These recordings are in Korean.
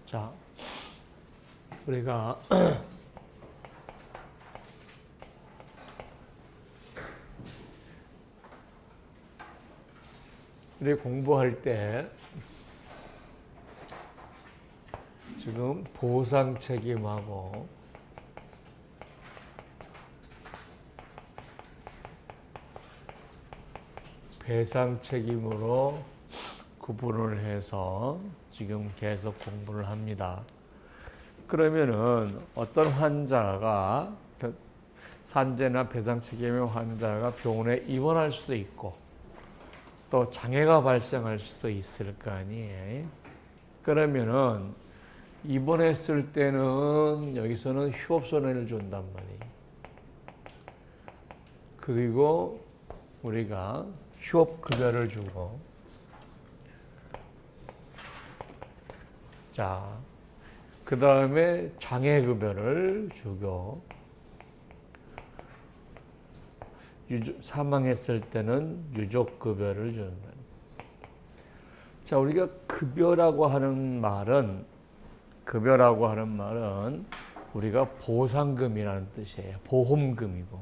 자, 우리가 우리 공부할 때 지금 보상 책임하고 배상 책임으로 구분을 해서 지금 계속 공부를 합니다. 그러면은 어떤 환자가 산재나 배상 책임의 환자가 병원에 입원할 수도 있고 또 장애가 발생할 수도 있을 거 아니에요. 그러면은 입원했을 때는 여기서는 휴업손해를 준단 말이에요. 그리고 우리가 휴업급여를 주고, 자, 그 다음에 장애급여를 주고, 사망했을 때는 유족급여를 준다. 자, 우리가 급여라고 하는 말은 우리가 보상금이라는 뜻이에요. 보험금이고.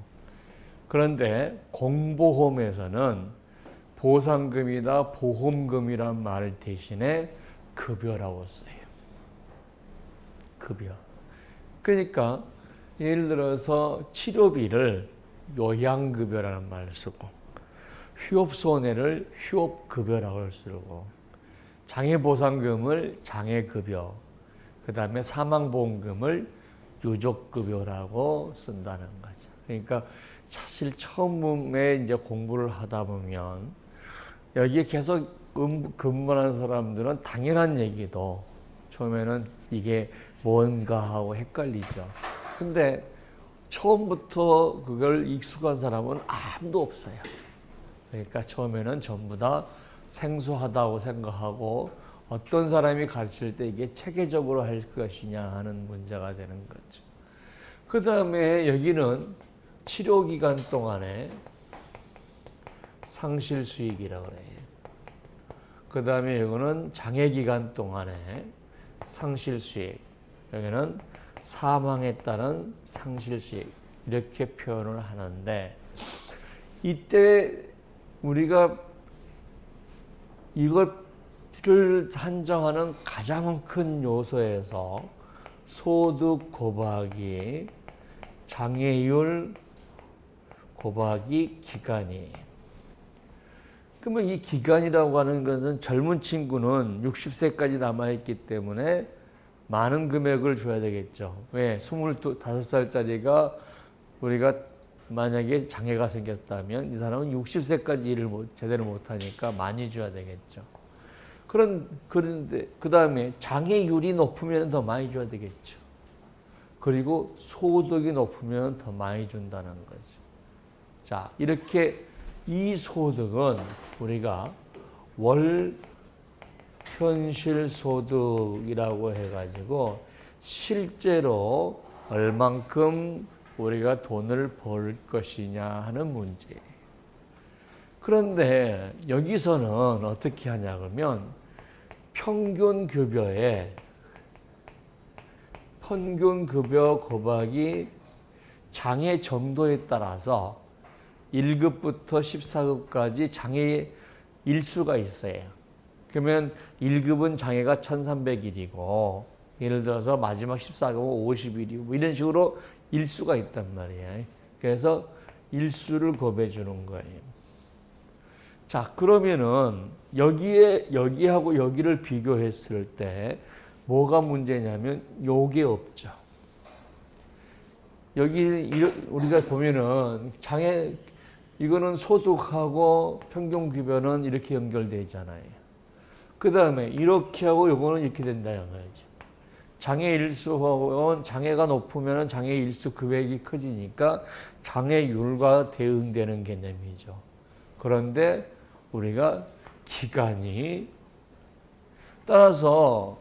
그런데 공보험에서는 보상금이다 보험금이란 말 대신에 급여라고 써요. 급여. 그러니까 예를 들어서 치료비를 요양급여라는 말을 쓰고, 휴업손해를 휴업급여라고 쓰고, 장애보상금을 장애급여, 그 다음에 사망보험금을 유족급여라고 쓴다는 거죠. 그러니까 사실 처음에 이제 공부를 하다 보면 여기에 계속 근무하는 사람들은 당연한 얘기도 처음에는 이게 뭔가 하고 헷갈리죠. 근데 처음부터 그걸 익숙한 사람은 아무도 없어요. 그러니까 처음에는 전부 다 생소하다고 생각하고 어떤 사람이 가르칠 때 이게 체계적으로 할 것이냐 하는 문제가 되는 거죠. 그 다음에 여기는 치료기간 동안에 상실수익이라고 해요. 그 다음에 이거는 장애기간 동안에 상실수익, 여기는 사망에 따른 상실수익, 이렇게 표현을 하는데, 이때 우리가 이것을 산정하는 가장 큰 요소에서 소득 곱하기 장애율 곱하기 기간이에요. 그러면 이 기간이라고 하는 것은 젊은 친구는 60세까지 남아있기 때문에 많은 금액을 줘야 되겠죠. 왜? 25살짜리가 우리가 만약에 장애가 생겼다면 이 사람은 60세까지 일을 제대로 못하니까 많이 줘야 되겠죠. 그런데 그 다음에 장애율이 높으면 더 많이 줘야 되겠죠. 그리고 소득이 높으면 더 많이 준다는 거죠. 자, 이렇게 이 소득은 우리가 월 현실 소득이라고 해가지고 실제로 얼만큼 우리가 돈을 벌 것이냐 하는 문제예요. 그런데 여기서는 어떻게 하냐 그러면 평균 급여 곱하기 장애 정도에 따라서 1급부터 14급까지 장애 일수가 있어요. 그러면 1급은 장애가 1300일이고 예를 들어서 마지막 14급은 50일이고 뭐 이런 식으로 일수가 있단 말이에요. 그래서 일수를 곱해 주는 거예요. 자, 그러면은 여기하고 여기를 비교했을 때 뭐가 문제냐면 요게 없죠. 여기 우리가 보면은 이거는 소득하고 평균급여는 이렇게 연결되잖아요. 그 다음에 이렇게 하고 요거는 이렇게 된다는 거죠. 장애일수하고는 장애가 높으면 장애일수 금액이 커지니까 장애율과 대응되는 개념이죠. 그런데 우리가 기간이 따라서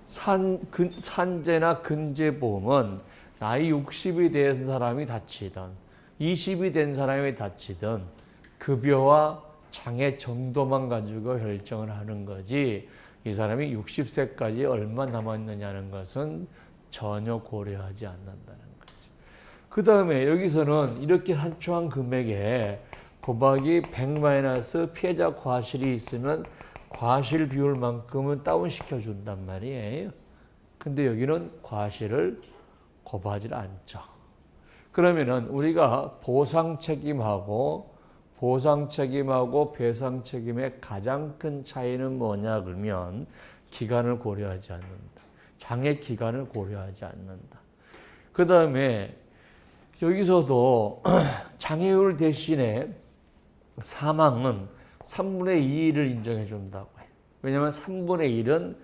산재나 근재보험은 나이 60이 된 사람이 다치든 20이 된 사람이 다치든 급여와 장애 정도만 가지고 결정을 하는 거지 이 사람이 60세까지 얼마 남았느냐는 것은 전혀 고려하지 않는다는 거죠. 그 다음에 여기서는 이렇게 한초한 금액에 곱하기 100 피해자 과실이 있으면 과실 비율만큼은 다운시켜 준단 말이에요. 근데 여기는 과실을 곱하지 않죠. 그러면은 우리가 보상 책임하고 배상 책임의 가장 큰 차이는 뭐냐 그러면 기간을 고려하지 않는다. 장애 기간을 고려하지 않는다. 그 다음에 여기서도 장애율 대신에 사망은 3분의 2를 인정해 준다고 해요. 왜냐하면 3분의 1은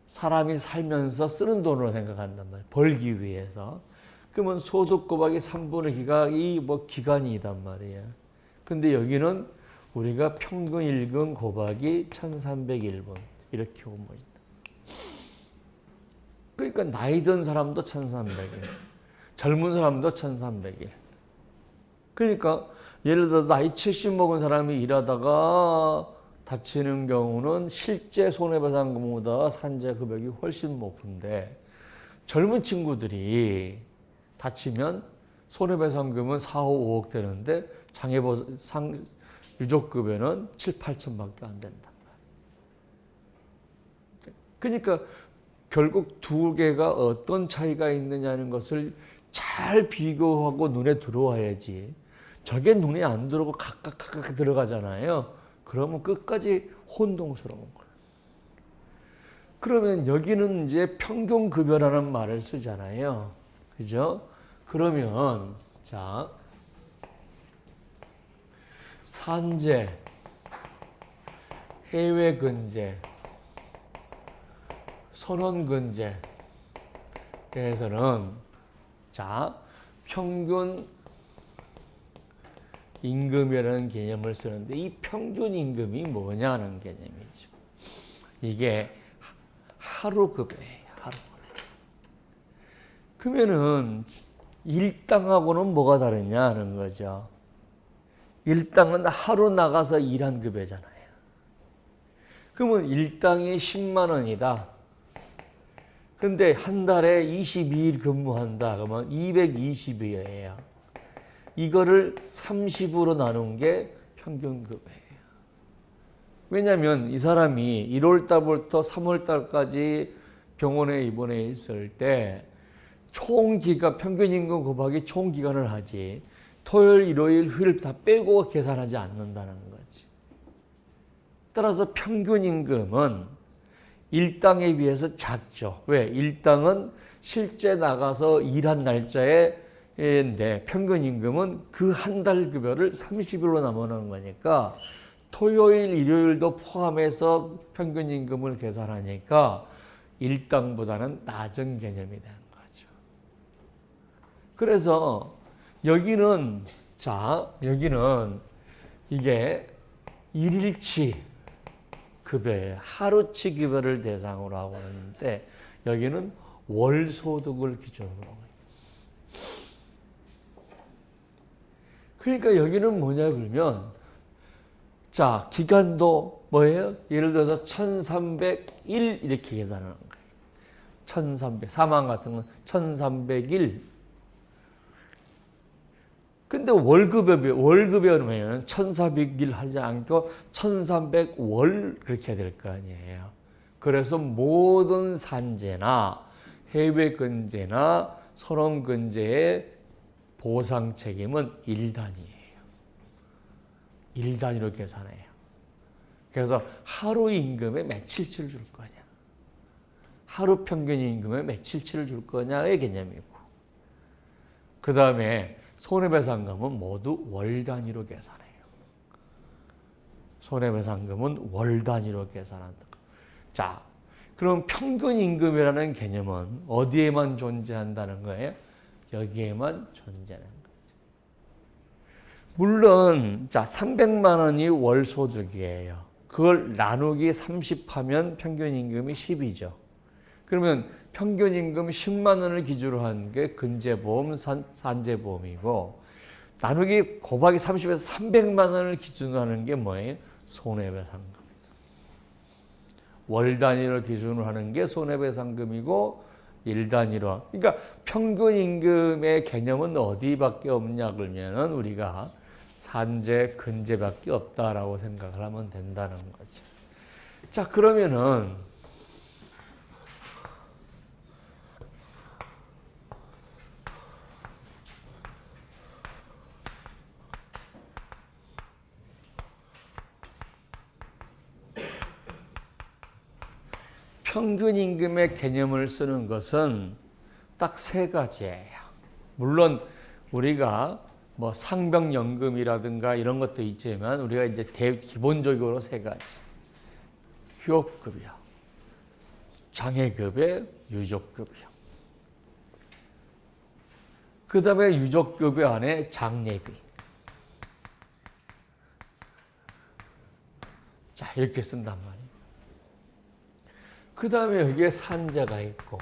사람이 살면서 쓰는 돈으로 생각한단 말이에요. 벌기 위해서. 그러면 소득 곱하기 3분의 2가 기간이단 말이에요. 근데 여기는 우리가 평균 일금 곱하기 1301분 이렇게 보면 있다. 그러니까 나이 든 사람도 1300일, 젊은 사람도 1300일. 그러니까 예를 들어 나이 70 먹은 사람이 일하다가 다치는 경우는 실제 손해배상금보다 산재 금액이 훨씬 높은데 젊은 친구들이 다치면 손해배상금은 4, 5억 되는데 장애보상 유족급여는 7, 8천밖에 안 된단 말이에요. 그러니까 결국 두 개가 어떤 차이가 있느냐는 것을 잘 비교하고 눈에 들어와야지. 저게 눈에 안 들어오고 각각 들어가잖아요. 그러면 끝까지 혼동스러운 거예요. 그러면 여기는 이제 평균급여라는 말을 쓰잖아요. 그죠? 그러면 자 산재, 해외 근제, 선원 근제에서는 자 평균 임금이라는 개념을 쓰는데 이 평균 임금이 뭐냐는 개념이죠. 이게 하루급여예요. 하루급여. 그러면은 일당하고는 뭐가 다르냐는 거죠. 일당은 하루 나가서 일한 급여잖아요. 그러면 일당이 10만 원이다. 근데 한 달에 22일 근무한다. 그러면 220일이에요. 이거를 30으로 나눈 게 평균급여예요. 왜냐하면 이 사람이 1월 달부터 3월 달까지 병원에 입원해 있을 때 총기간, 평균임금 곱하기 총기간을 하지 토요일, 일요일, 휴일 다 빼고 계산하지 않는다는 거지. 따라서 평균임금은 일당에 비해서 작죠. 왜? 일당은 실제 나가서 일한 날짜인데 평균임금은 그 한 달 급여를 30일로 나누는 거니까 토요일, 일요일도 포함해서 평균임금을 계산하니까 일당보다는 낮은 개념이 되는 거죠. 그래서 여기는 이게 일일치 급여예요. 하루치 급여를 대상으로 하고 있는데 여기는 월소득을 기준으로 하고 있어요. 그러니까 여기는 뭐냐 그러면 자 기간도 뭐예요? 예를 들어서 1301 이렇게 계산하는 거예요. 1300 사망 같은 건 1301. 근데 월급여는 1400일 하지 않고 1300월 그렇게 해야 될 거 아니에요. 그래서 모든 산재나 해외 근제나 선원 근제의 보상 책임은 1단위예요. 1단위로 계산해요. 그래서 하루 임금에 며칠치를 줄 거냐. 하루 평균 임금에 며칠치를 줄 거냐의 개념이고. 그 다음에 손해배상금은 모두 월 단위로 계산해요. 손해배상금은 월 단위로 계산한다. 자, 그럼 평균 임금이라는 개념은 어디에만 존재한다는 거예요? 여기에만 존재하는 거죠. 물론 자 300만 원이 월 소득이에요. 그걸 나누기 30하면 평균 임금이 10이죠. 그러면 평균 임금 10만 원을 기준으로 하는 게 근제보험, 산재보험이고 나누기 곱하기 30에서 300만 원을 기준으로 하는 게 뭐예요? 손해배상금. 월 단위로 기준으로 하는 게 손해배상금이고 일 단위로. 그러니까 평균 임금의 개념은 어디밖에 없냐 그러면은 우리가 산재, 근제밖에 없다라고 생각을 하면 된다는 거죠. 자, 그러면은 평균 임금의 개념을 쓰는 것은 딱 세 가지예요. 물론 우리가 뭐 상병연금이라든가 이런 것도 있지만 우리가 이제 기본적으로 세 가지. 휴업급여, 장애급여, 유족급여. 그 다음에 유족급여 안에 장례비. 자, 이렇게 쓴단 말이에요. 그 다음에 여기에 산재가 있고,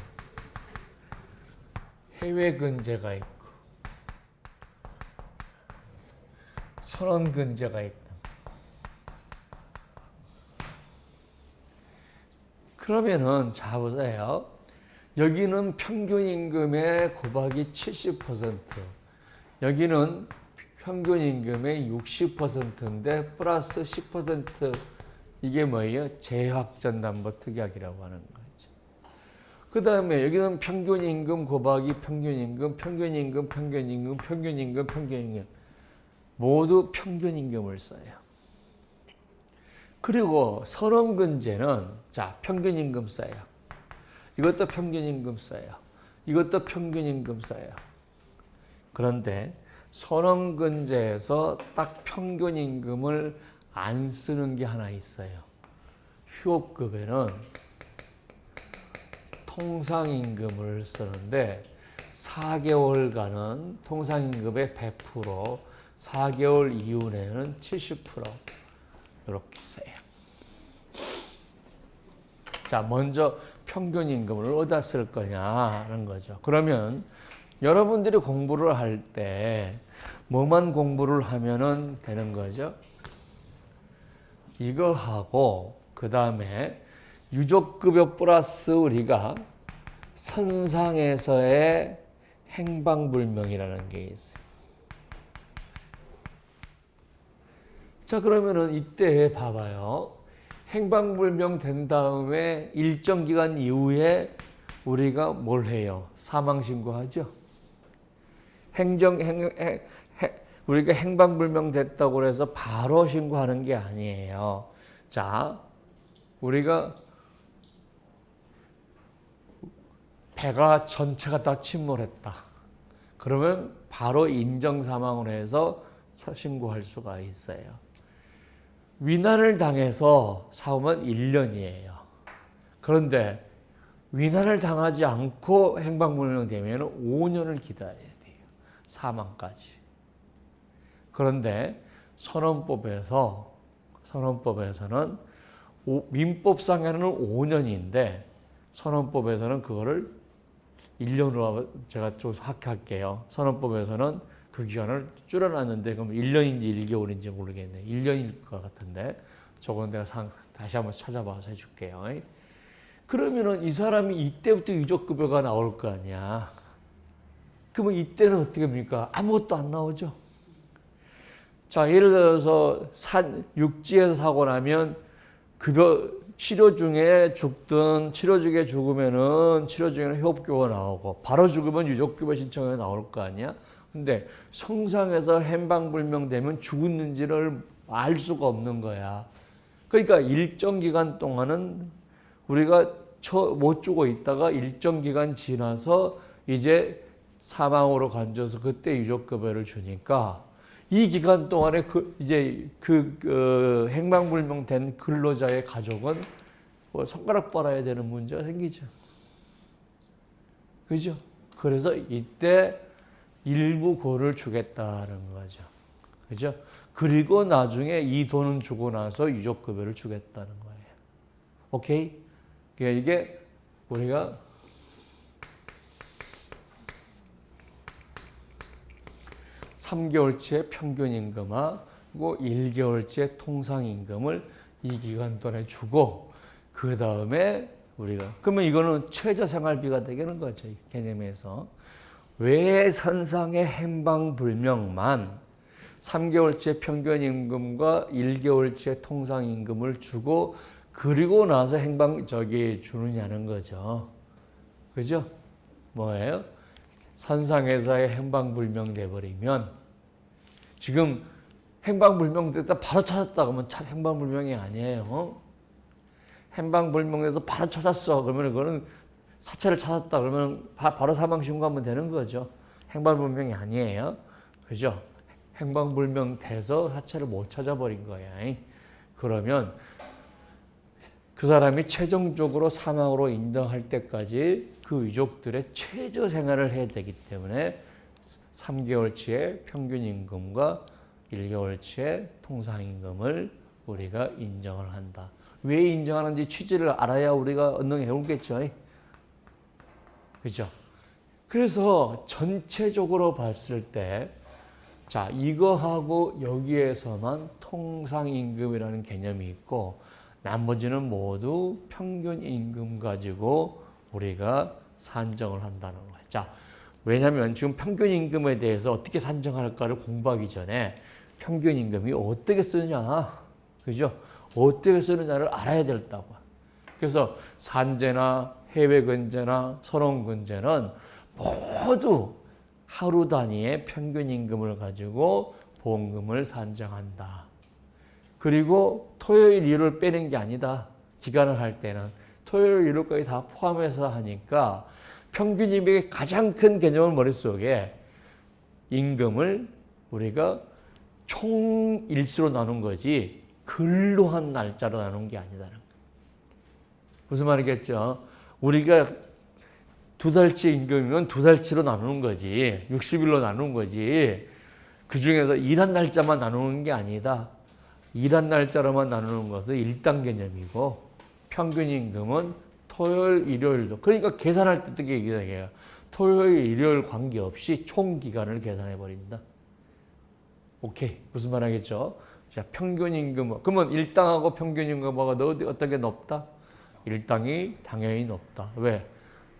해외 근제가 있고, 선원 근제가 있다. 그러면은 자 보세요. 여기는 평균 임금의 곱하기 70%, 여기는 평균 임금의 60%인데 플러스 10% 이게 뭐예요? 재확전담보 특약이라고 하는 거죠. 그 다음에 여기는 평균 임금 곱하기 평균 임금, 평균 임금, 평균 임금, 평균 임금, 평균 임금 모두 평균 임금을 써요. 그리고 선원근제는 자 평균 임금 써요. 이것도 평균 임금 써요. 이것도 평균 임금 써요. 그런데 선원근제에서 딱 평균 임금을 안 쓰는 게 하나 있어요. 휴업급에는 통상임금을 쓰는데 4개월간은 통상임금의 100%, 4개월 이후에는 70% 이렇게 써요. 자, 먼저 평균 임금을 어디다 쓸 거냐는 거죠. 그러면 여러분들이 공부를 할 때 뭐만 공부를 하면은 되는 거죠? 이거 하고 그 다음에 유족급여 플러스 우리가 선상에서의 행방불명이라는 게 있어요. 자, 그러면은 이때 봐봐요. 행방불명 된 다음에 일정 기간 이후에 우리가 뭘 해요? 사망신고하죠? 우리가 행방불명 됐다고 해서 바로 신고하는 게 아니에요. 자, 우리가 배가 전체가 다 침몰했다. 그러면 바로 인정사망으로 해서 신고할 수가 있어요. 위난을 당해서 사고면 1년이에요. 그런데 위난을 당하지 않고 행방불명 되면 5년을 기다려야 돼요. 사망까지. 그런데 선언법에서는 민법상에는 5년인데 선언법에서는 그거를 1년으로 제가 좀 확할게요. 선언법에서는 그 기간을 줄여놨는데 그럼 1년인지 1개월인지 모르겠네. 1년일 것 같은데 저건 내가 다시 한번 찾아봐서 해줄게요. 그러면은 이 사람이 이때부터 유족급여가 나올 거 아니야. 그러면 이때는 어떻게 합니까? 아무것도 안 나오죠. 자, 예를 들어서 육지에서 사고 나면 치료 중에 죽든 치료 중에 죽으면은 치료 중에는 휴업급여가 나오고 바로 죽으면 유족급여 신청이 나올 거 아니야. 근데 성상에서 행방불명 되면 죽었는지를 알 수가 없는 거야. 그러니까 일정 기간 동안은 우리가 못 주고 있다가 일정 기간 지나서 이제 사망으로 간주해서 그때 유족급여를 주니까 이 기간 동안에 행방불명 된 근로자의 가족은 뭐 손가락 빨아야 되는 문제가 생기죠. 그죠? 그래서 이때 일부 고를 주겠다는 거죠. 그죠? 그리고 나중에 이 돈은 주고 나서 유족급여를 주겠다는 거예요. 오케이? 그러니까 이게 우리가 3개월치의 평균임금하고 1개월치의 통상임금을 이 기간 동안에 주고 그 다음에 우리가 그러면 이거는 최저생활비가 되는 거죠. 이 개념에서. 왜 선상의 행방불명만 3개월치 평균임금과 1개월치 통상임금을 주고 그리고 나서 주느냐는 거죠. 그죠? 뭐예요? 선상에서의 행방불명 돼버리면 지금 행방불명 됐다 바로 찾았다 그러면 참 행방불명이 아니에요. 행방불명에서 바로 찾았어 그러면 그거는 사체를 찾았다 그러면 바로 사망 신고하면 되는 거죠. 행방불명이 아니에요. 그죠? 행방불명 돼서 사체를 못 찾아버린 거야. 그러면 그 사람이 최종적으로 사망으로 인정할 때까지 그 유족들의 최저 생활을 해야 되기 때문에 3개월치의 평균임금과 1개월치의 통상임금을 우리가 인정을 한다. 왜 인정하는지 취지를 알아야 우리가 언능 해오겠죠. 그죠? 그래서 전체적으로 봤을 때, 자, 이거하고 여기에서만 통상임금이라는 개념이 있고, 나머지는 모두 평균임금 가지고 우리가 산정을 한다는 거예요. 자, 왜냐하면 지금 평균임금에 대해서 어떻게 산정할까를 공부하기 전에 평균임금이 어떻게 쓰느냐, 그죠? 어떻게 쓰느냐를 알아야 된다고. 그래서 산재나 해외근제나 선원근제는 모두 하루 단위의 평균임금을 가지고 보험금을 산정한다. 그리고 토요일, 일요일 빼는 게 아니다. 기간을 할 때는 토요일, 일요일까지 다 포함해서 하니까 평균임금의 가장 큰 개념을 머릿속에 임금을 우리가 총 일수로 나눈 거지 근로한 날짜로 나눈 게 아니다는 거예요. 무슨 말이겠죠? 우리가 2달치 임금이면 2달치로 나누는 거지. 60일로 나누는 거지. 그 중에서 일한 날짜만 나누는 게 아니다. 일한 날짜로만 나누는 것은 일당 개념이고 평균임금은 토요일, 일요일도. 그러니까 계산할 때 어떻게 얘기해요? 토요일, 일요일 관계없이 총 기간을 계산해 버린다. 오케이. 무슨 말 하겠죠? 자, 평균임금. 그러면 일당하고 평균임금하고 어떤 게 높다? 일당이 당연히 높다. 왜?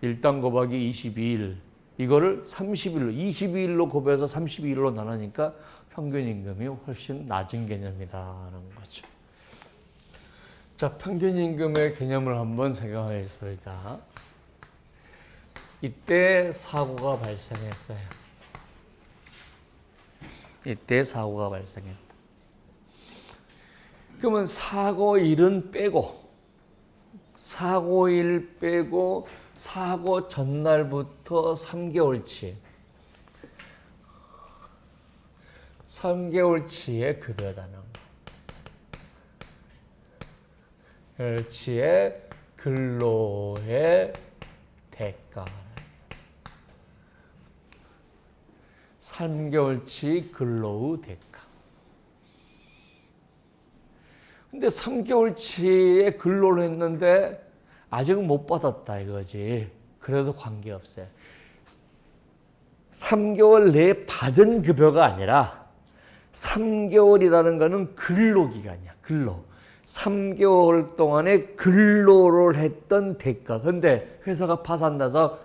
일당 곱하기 22일. 이거를 30일로, 22일로 곱해서 32일로 나누니까 평균임금이 훨씬 낮은 개념이라는 거죠. 자, 평균임금의 개념을 한번 생각하겠습니다. 이때 사고가 발생했어요. 이때 사고가 발생했다. 그러면 사고일은 빼고, 사고일 빼고 사고 전날부터 3개월치, 3개월치의 급여다는 일치의 근로의 대가. 3개월치 근로의 대가. 근데 3개월치의 근로를 했는데 아직은 못 받았다 이거지. 그래도 관계없어요. 3개월 내에 받은 급여가 아니라 3개월이라는 거는 근로기간이야. 근로. 3개월 동안에 근로를 했던 대가. 근데 회사가 파산나서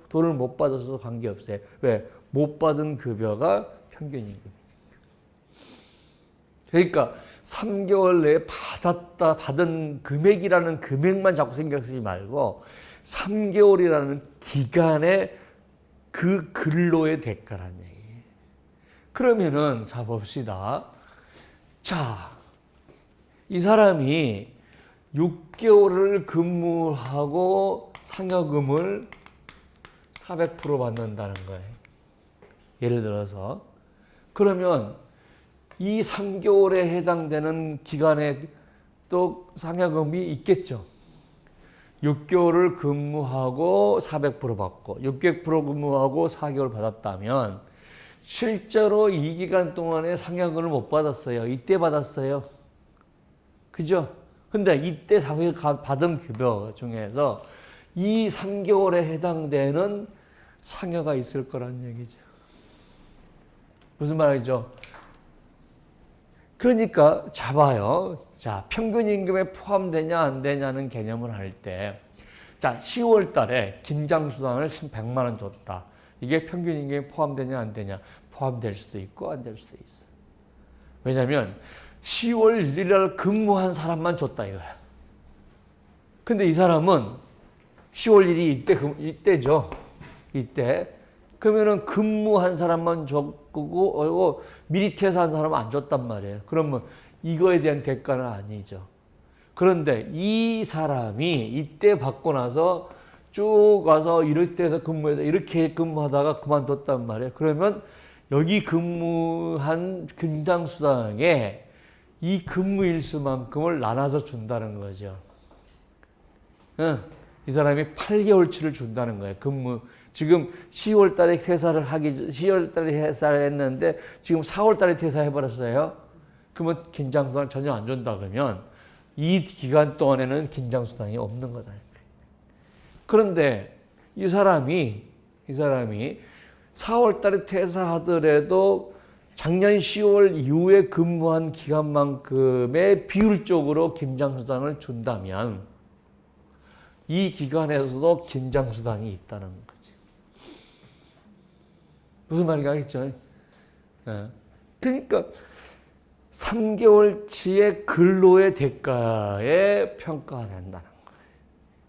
돈을 못 받아서 관계없어요. 왜? 못 받은 급여가 평균임금이니까. 그러니까 3개월 내에 받은 금액이라는 금액만 자꾸 신경 쓰지 말고 3개월이라는 기간에 그 근로의 대가라는 얘기예요. 그러면은 자 봅시다. 자, 이 사람이 6개월을 근무하고 상여금을 400% 받는다는 거예요. 예를 들어서. 그러면 이 3개월에 해당되는 기간에 또 상여금이 있겠죠. 6개월을 근무하고 400% 받고 600% 근무하고 4개월 받았다면 실제로 이 기간 동안에 상여금을 못 받았어요. 이때 받았어요. 그죠? 근데 이때 받은 급여 중에서 이 3개월에 해당되는 상여가 있을 거란 얘기죠. 무슨 말이죠? 그러니까 잡아요. 자, 평균 임금에 포함되냐 안 되냐는 개념을 할 때, 자, 10월 달에 김장수당을 100만 원 줬다. 이게 평균 임금에 포함되냐 안 되냐? 포함될 수도 있고 안 될 수도 있어. 왜냐면 10월 1일 날 근무한 사람만 줬다 이거야. 근데 이 사람은 10월 1일이 이때죠. 이때. 그러면은 근무한 사람만 줬고 미리 퇴사한 사람은 안 줬단 말이에요. 그러면 이거에 대한 대가는 아니죠. 그런데 이 사람이 이때 받고 나서 쭉 와서 이럴 때에서 근무해서 이렇게 근무하다가 그만뒀단 말이에요. 그러면 여기 근무한 김장수당에 이 근무 일수만큼을 나눠서 준다는 거죠. 응. 이 사람이 8개월치를 준다는 거예요. 지금 10월 달에 퇴사를 10월 달에 퇴사를 했는데 지금 4월 달에 퇴사해버렸어요. 그러면 긴장수당을 전혀 안 준다 그러면 이 기간 동안에는 긴장수당이 없는 거다. 그런데 이 사람이 4월 달에 퇴사하더라도 작년 10월 이후에 근무한 기간만큼의 비율적으로 긴장수당을 준다면 이 기간에서도 긴장수당이 있다는 거지. 무슨 말인지 알겠죠? 네. 그러니까 3개월치의 근로의 대가에 평가가 된다는 거예요.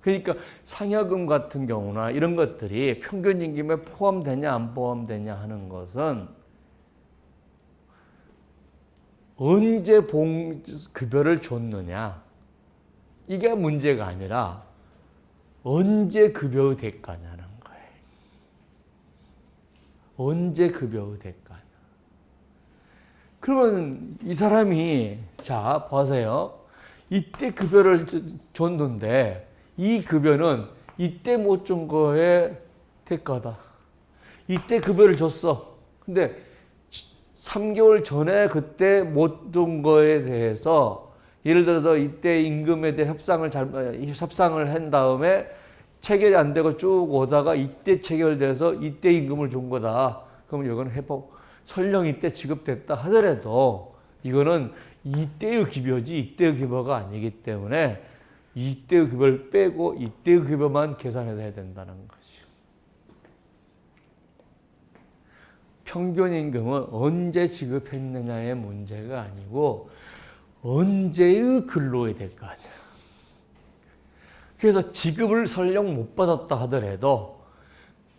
그러니까 상여금 같은 경우나 이런 것들이 평균 임금에 포함되냐 안 포함되냐 하는 것은 언제 급여를 줬느냐 이게 문제가 아니라 언제 급여의 대가냐는 거예요. 언제 급여의 대가냐. 그러면 이 사람이 자 보세요. 이때 급여를 줬는데 이 급여는 이때 못 준 거의 대가다. 이때 급여를 줬어. 근데 3개월 전에 그때 못 준 거에 대해서 예를 들어서 이때 임금에 대해 협상을 한 다음에 체결이 안 되고 쭉 오다가 이때 체결돼서 이때 임금을 준 거다. 그러면 이건 설령 이때 지급됐다 하더라도 이거는 이때의 급여지 이때의 급여가 아니기 때문에 이때의 급여를 빼고 이때의 급여만 계산해서 해야 된다는 거죠. 평균 임금은 언제 지급했느냐의 문제가 아니고 언제의 근로의 대가죠. 그래서 지급을 설령 못 받았다 하더라도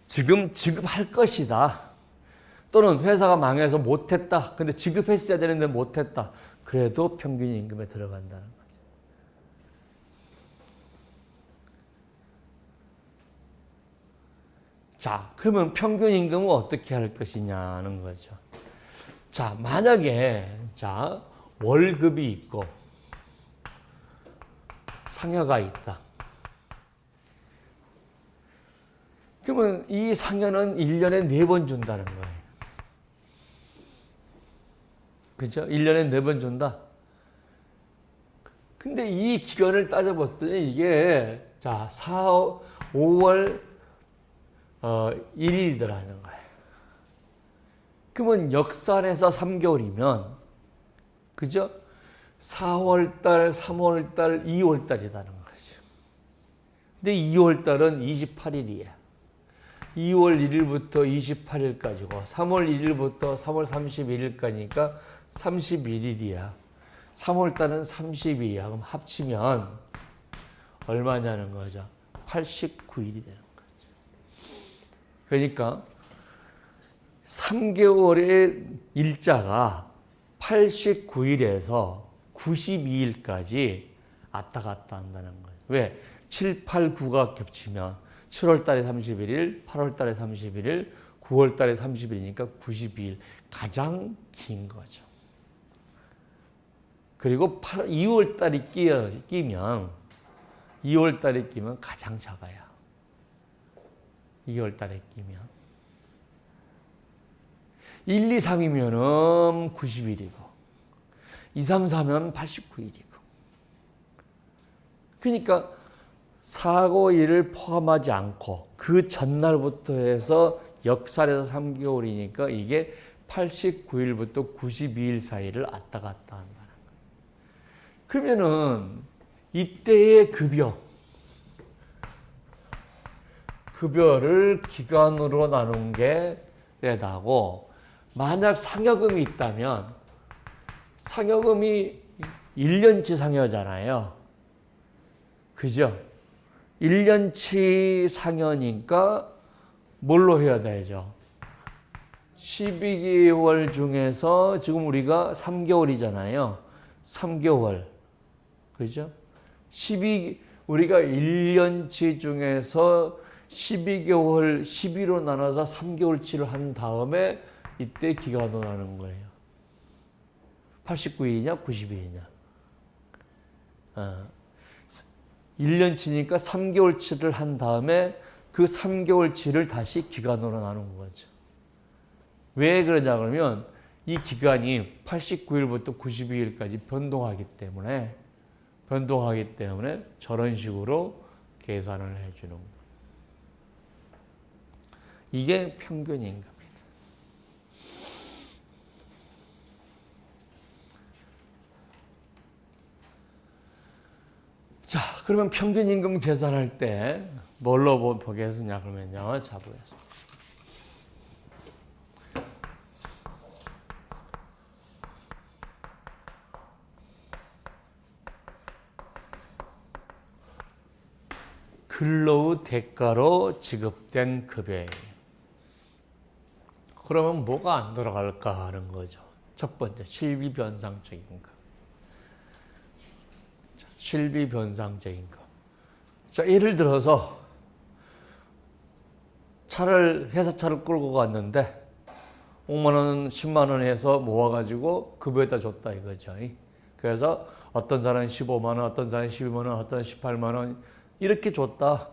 지금 지급할 것이다. 또는 회사가 망해서 못했다. 근데 지급했어야 되는데 못했다. 그래도 평균 임금에 들어간다는 거죠. 자, 그러면 평균 임금은 어떻게 할 것이냐는 거죠. 자, 만약에 월급이 있고 상여가 있다. 그러면 이 상여는 1년에 4번 준다는 거예요. 그죠? 1년에 4번 준다. 근데 이 기간을 따져봤더니 이게 5월 1일이더라는 거예요. 그러면 역산해서 3개월이면 그죠? 4월달, 3월달, 2월달이라는 거죠. 근데 2월달은 28일이에요. 2월 1일부터 28일까지고 3월 1일부터 3월 31일까지니까 31일이야. 3월달은 30일이야. 그럼 합치면 얼마냐는 거죠. 89일이 되는 거죠. 그러니까 3개월의 일자가 89일에서 92일까지 왔다 갔다 한다는 거예요. 왜? 7, 8, 9가 겹치면 7월 달에 31일, 8월 달에 31일, 9월 달에 30일이니까 92일. 가장 긴 거죠. 그리고 2월 달이 끼면 2월 달에 끼면 가장 작아요. 2월 달에 끼면 1, 2, 3이면은 90일이고 2, 3, 4면 89일이고 그러니까 4, 5, 1을 포함하지 않고 그 전날부터 해서 역살에서 3개월이니까 이게 89일부터 92일 사이를 왔다 갔다 한다는 거예요. 그러면은 이때의 급여를 기간으로 나눈 게 나고, 만약 상여금이 있다면 상여금이 1년치 상여잖아요. 그죠? 1년치 상여니까 뭘로 해야 되죠? 12개월 중에서 지금 우리가 3개월이잖아요. 3개월. 그죠? 우리가 1년치 중에서 12개월, 12로 나눠서 3개월치를 한 다음에 이때 기간으로 나는 거예요. 89일이냐, 90일이냐. 1년치니까 3개월치를 한 다음에 그 3개월치를 다시 기간으로 나눈 거죠. 왜 그러냐 그러면 이 기간이 89일부터 92일까지 변동하기 때문에 저런 식으로 계산을 해주는 거예요. 이게 평균임금입니다. 자, 그러면 평균임금 계산할 때 뭘로 보겠느냐 그러면요. 자, 보겠습니다. 근로의 대가로 지급된 급여예요. 그러면 뭐가 안 들어갈까 하는 거죠. 첫 번째, 실비변상적인 것. 실비변상적인 것. 자, 예를 들어서 회사차를 끌고 갔는데 5만 원, 10만 원 해서 모아가지고 급여에다 줬다 이거죠. 그래서 어떤 사람은 15만 원, 어떤 사람은 12만 원, 어떤 사람은 18만 원 이렇게 줬다.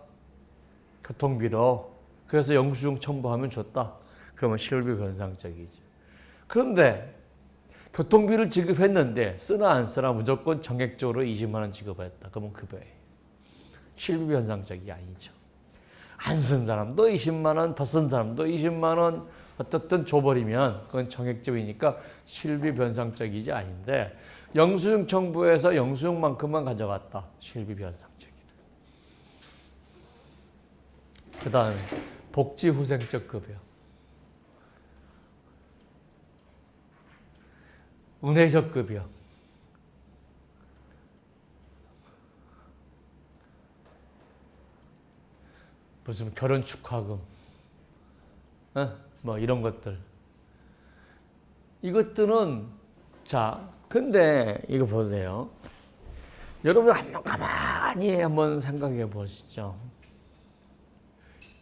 교통비로. 그래서 영수증 첨부하면 줬다. 그러면 실비변상적이죠. 그런데 교통비를 지급했는데 쓰나 안 쓰나 무조건 정액적으로 20만 원 지급했다. 그러면 급여예요. 실비변상적이 아니죠. 안 쓴 사람도 20만 원, 더 쓴 사람도 20만 원 어떻든 줘버리면 그건 정액적이니까 실비변상적이지 아닌데 영수증 첨부해서 영수증만큼만 가져갔다. 실비변상적이다. 그 다음에 복지후생적 급여. 은혜적 급여. 무슨 결혼 축하금. 뭐 이런 것들. 이것들은 자, 근데 이거 보세요. 여러분 한번 가만히 한번 생각해 보시죠.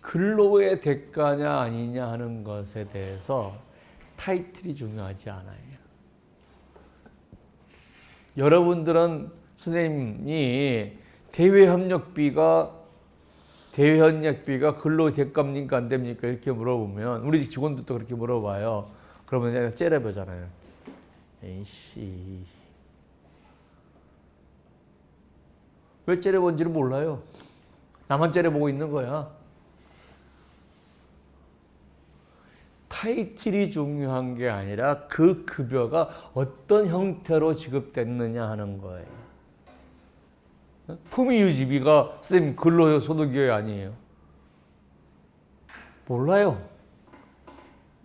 근로의 대가냐 아니냐 하는 것에 대해서 타이틀이 중요하지 않아요. 여러분들은 선생님이 대외협력비가 근로 대가입니까 안 됩니까 이렇게 물어보면 우리 직원들도 그렇게 물어봐요. 그러면 내가 째려보잖아요. 에이씨 왜 째려본지를 몰라요. 나만 째려보고 있는 거야. 타이틀이 중요한 게 아니라 그 급여가 어떤 형태로 지급됐느냐 하는 거예요. 품위유지비가 선생님 근로소득이 아니에요. 몰라요.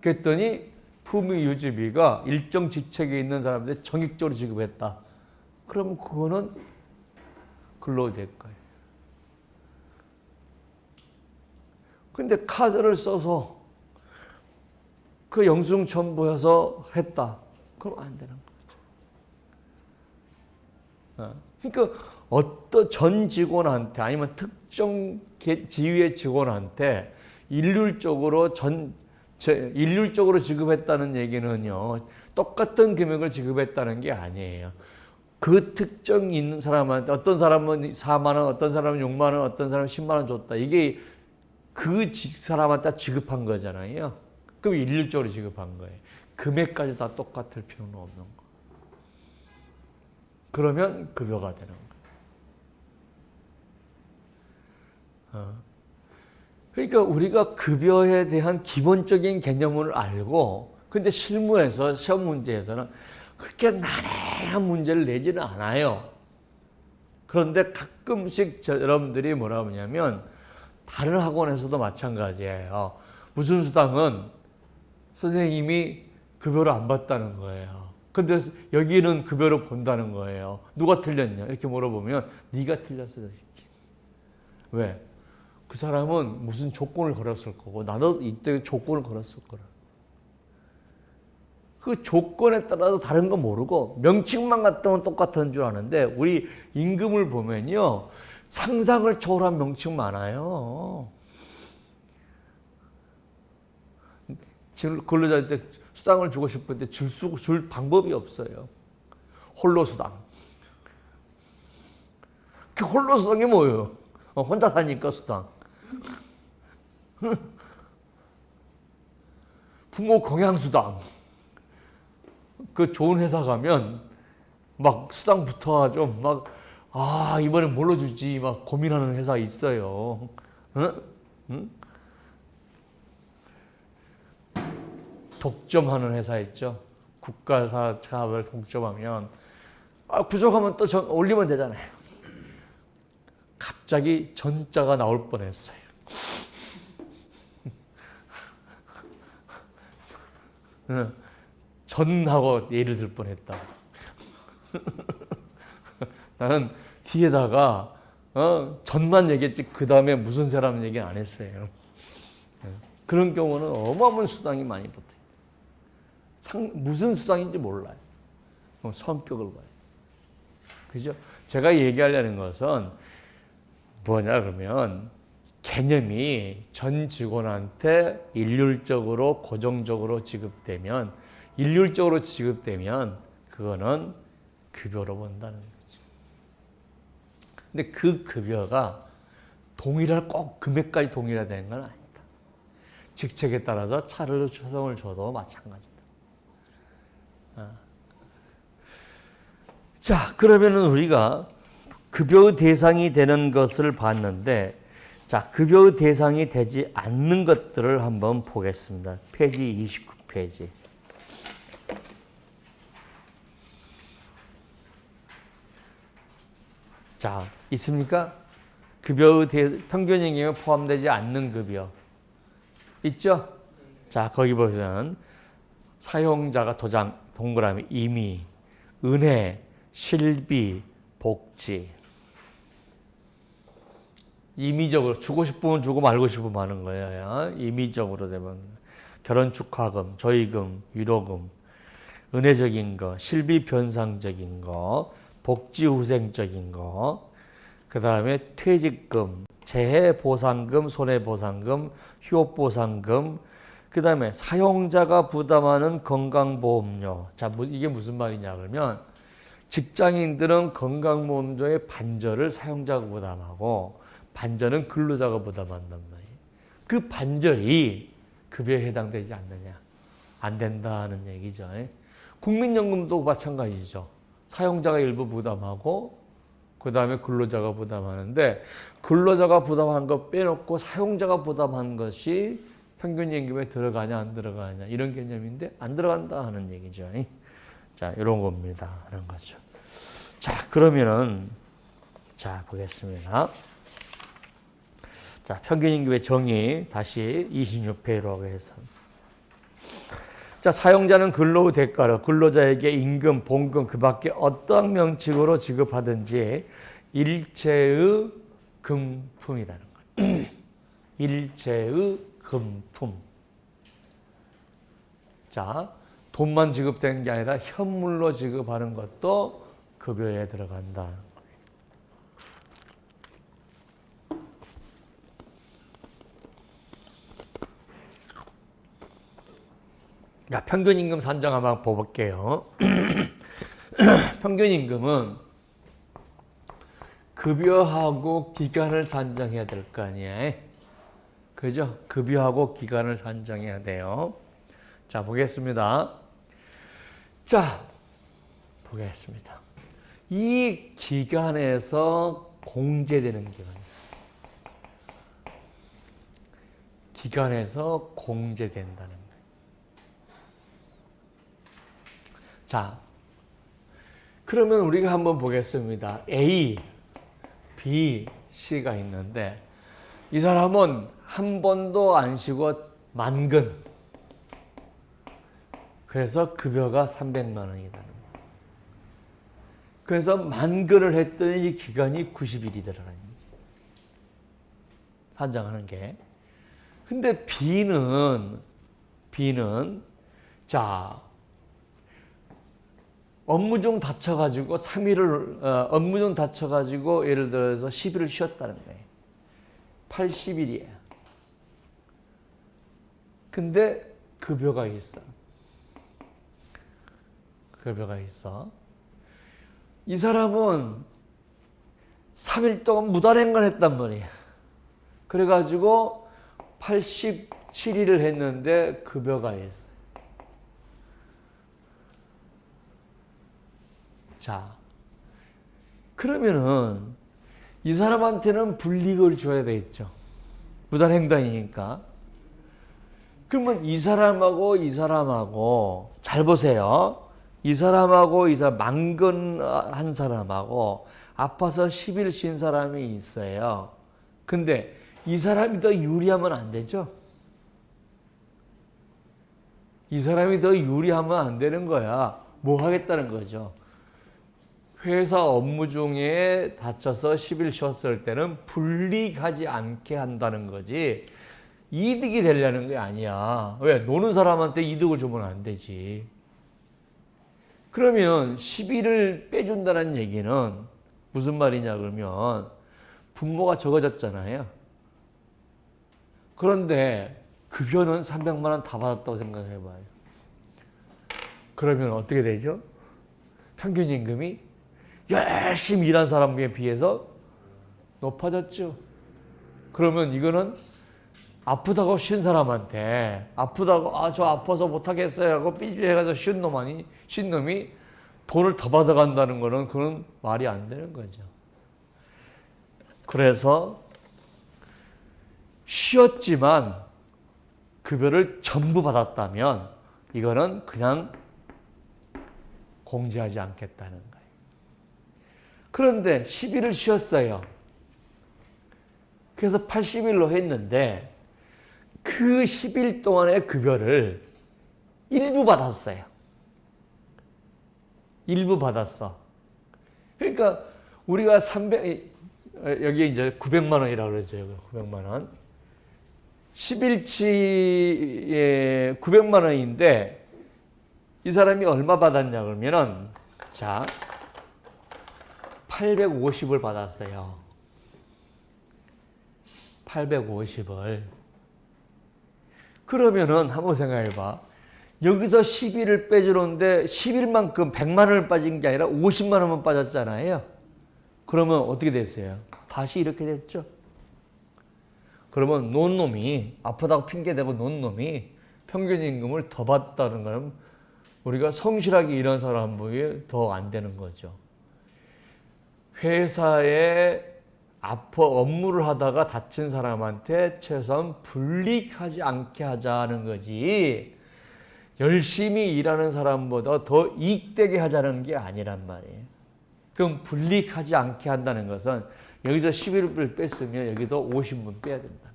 그랬더니 품위유지비가 일정 직책에 있는 사람한테 정액적으로 지급했다. 그럼 그거는 근로대가예요. 근데 카드를 써서 그 영수증 첨부해서 했다. 그럼 안 되는 거죠. 그러니까 어떤 전 직원한테 아니면 특정 지위의 직원한테 일률적으로 지급했다는 얘기는요. 똑같은 금액을 지급했다는 게 아니에요. 그 특정 있는 사람한테 어떤 사람은 4만 원, 어떤 사람은 6만 원, 어떤 사람은 10만 원 줬다. 이게 그 사람한테 지급한 거잖아요. 그럼 일률적으로 지급한 거예요. 금액까지 다 똑같을 필요는 없는 거. 그러면 급여가 되는 거예요. 그러니까 우리가 급여에 대한 기본적인 개념을 알고 근데 실무에서 시험 문제에서는 그렇게 난해한 문제를 내지는 않아요. 그런데 가끔씩 여러분들이 뭐라 하냐면 다른 학원에서도 마찬가지예요. 무슨 수당은 선생님이 급여를 안 받다는 거예요. 근데 여기는 급여를 본다는 거예요. 누가 틀렸냐? 이렇게 물어보면 네가 틀렸어. 왜? 그 사람은 무슨 조건을 걸었을 거고 나도 이때 조건을 걸었을 거라. 그 조건에 따라서 다른 거 모르고 명칭만 같으면 똑같은 줄 아는데 우리 임금을 보면요. 상상을 초월한 명칭 많아요. 근로자한테 수당을 주고 싶을 때 줄 방법이 없어요. 홀로수당. 그 홀로수당이 뭐예요? 혼자 사니까 수당. 부모 공양수당. 그 좋은 회사 가면 막 수당 붙어가지고 막 이번에 뭘로 주지 막 고민하는 회사 있어요. 응? 응? 독점하는 회사 있죠. 국가사 사업을 독점하면 부족하면 또 올리면 되잖아요. 갑자기 전자가 나올 뻔했어요. 전하고 예를 들 뻔했다. 나는 뒤에다가 전만 얘기했지 그 다음에 무슨 사람 얘기 안 했어요. 그런 경우는 어마어마한 수당이 많이 붙어요. 무슨 수당인지 몰라요. 성격을 봐요. 그죠? 제가 얘기하려는 것은 뭐냐 그러면 개념이 전 직원한테 일률적으로 고정적으로 지급되면 그거는 급여로 본다는 거죠. 근데 그 급여가 꼭 금액까지 동일하다는 건 아니다. 직책에 따라서 차를 초성을 줘도 마찬가지다. 자, 그러면은 우리가 급여의 대상이 되는 것을 봤는데, 자, 급여의 대상이 되지 않는 것들을 한번 보겠습니다. 페이지 29페이지. 자, 있습니까? 급여의 평균임금에 포함되지 않는 급여. 있죠? 자, 거기 보시면 사용자가 동그라미 임의, 은혜, 실비, 복지. 임의적으로 주고 싶으면 주고 말고 싶으면 하는 거예요. 임의적으로 되면 결혼 축하금, 조의금, 위로금, 은혜적인 거, 실비 변상적인 거, 복지 후생적인 거, 그 다음에 퇴직금, 재해 보상금, 손해 보상금, 휴업 보상금, 그 다음에 사용자가 부담하는 건강보험료. 자, 이게 무슨 말이냐 그러면 직장인들은 건강보험료의 반절을 사용자가 부담하고 반절은 근로자가 부담한단 말이에요. 그 반절이 급여에 해당되지 않느냐? 안 된다는 얘기죠. 국민연금도 마찬가지죠. 사용자가 일부 부담하고 그 다음에 근로자가 부담하는데 근로자가 부담한 거 빼놓고 사용자가 부담한 것이 평균임금에 들어가냐 안 들어가냐 이런 개념인데 안 들어간다 하는 얘기죠. 자, 이런 겁니다. 하는 거죠. 자, 그러면은 자, 보겠습니다. 자, 평균임금의 정의 다시 26페이지로 해서 자, 사용자는 근로의 대가로 근로자에게 임금, 봉금 그 밖에 어떠한 명칭으로 지급하든지 일체의 금품이라는 거예요. 일체의 금품. 자, 돈만 지급되는 게 아니라 현물로 지급하는 것도 급여에 들어간다. 자, 평균임금 산정 한번 볼게요. 평균임금은 급여하고 기간을 산정해야 될 거 아니에요. 그죠? 급여하고 기간을 산정해야 돼요. 자, 보겠습니다. 자, 보겠습니다. 이 기간에서 공제되는 기간. 기간에서 공제된다는 거예요. 자, 그러면 우리가 한번 보겠습니다. A, B 씨가 있는데 이 사람은 한 번도 안 쉬고 만근. 그래서 급여가 300만 원이다. 그래서 만근을 했더니 이 기간이 90일이 들어가는 거지. 산정하는 게. 근데 B는 자 업무 중 다쳐가지고 3일을 업무 중 다쳐가지고 예를 들어서 10일을 쉬었다는 거예요. 80일이에요. 근데 급여가 있어. 급여가 있어. 이 사람은 3일 동안 무단횡단을 했단 말이에요. 그래가지고 87일을 했는데 급여가 있어. 자, 그러면은 이 사람한테는 불이익을 줘야 되겠죠. 무단횡단이니까. 그러면 이 사람하고 잘 보세요. 이 사람하고 만근한 사람하고 아파서 10일 쉰 사람이 있어요. 근데 이 사람이 더 유리하면 안 되죠. 이 사람이 더 유리하면 안 되는 거야. 뭐 하겠다는 거죠. 회사 업무 중에 다쳐서 10일 쉬었을 때는 불이익하지 않게 한다는 거지 이득이 되려는 게 아니야. 왜? 노는 사람한테 이득을 주면 안 되지. 그러면 10일을 빼준다는 얘기는 무슨 말이냐 그러면 분모가 적어졌잖아요. 그런데 급여는 300만 원 다 받았다고 생각해봐요. 그러면 어떻게 되죠? 평균 임금이 열심히 일한 사람에 비해서 높아졌죠. 그러면 이거는 아프다고 쉰 사람한테 아프다고 저 아파서 못하겠어요 하고 삐질해가지고 쉰 놈이 돈을 더 받아간다는 거는 그건 말이 안 되는 거죠. 그래서 쉬었지만 급여를 전부 받았다면 이거는 그냥 공제하지 않겠다는 거예요. 그런데 10일을 쉬었어요. 그래서 80일로 했는데 그 10일 동안의 급여를 일부 받았어요. 일부 받았어. 그러니까 우리가 여기 이제 900만 원이라고 그러죠. 900만 원. 10일치에 900만 원인데 이 사람이 얼마 받았냐 그러면은 자 850을 받았어요. 850을. 그러면은 한번 생각해봐. 여기서 10일을 빼주는데 10일만큼 100만 원을 빠진 게 아니라 50만 원만 빠졌잖아요. 그러면 어떻게 됐어요? 다시 이렇게 됐죠. 그러면 논 놈이 아프다고 핑계대고 논 놈이 평균 임금을 더 받다는 거는 우리가 성실하게 일한 사람보다 더 안 되는 거죠. 회사에 업무를 하다가 다친 사람한테 최소한 불이익하지 않게 하자는 거지 열심히 일하는 사람보다 더 이익되게 하자는 게 아니란 말이에요. 그럼 불이익하지 않게 한다는 것은 여기서 11을 뺐으면 여기도 50분 빼야 된다.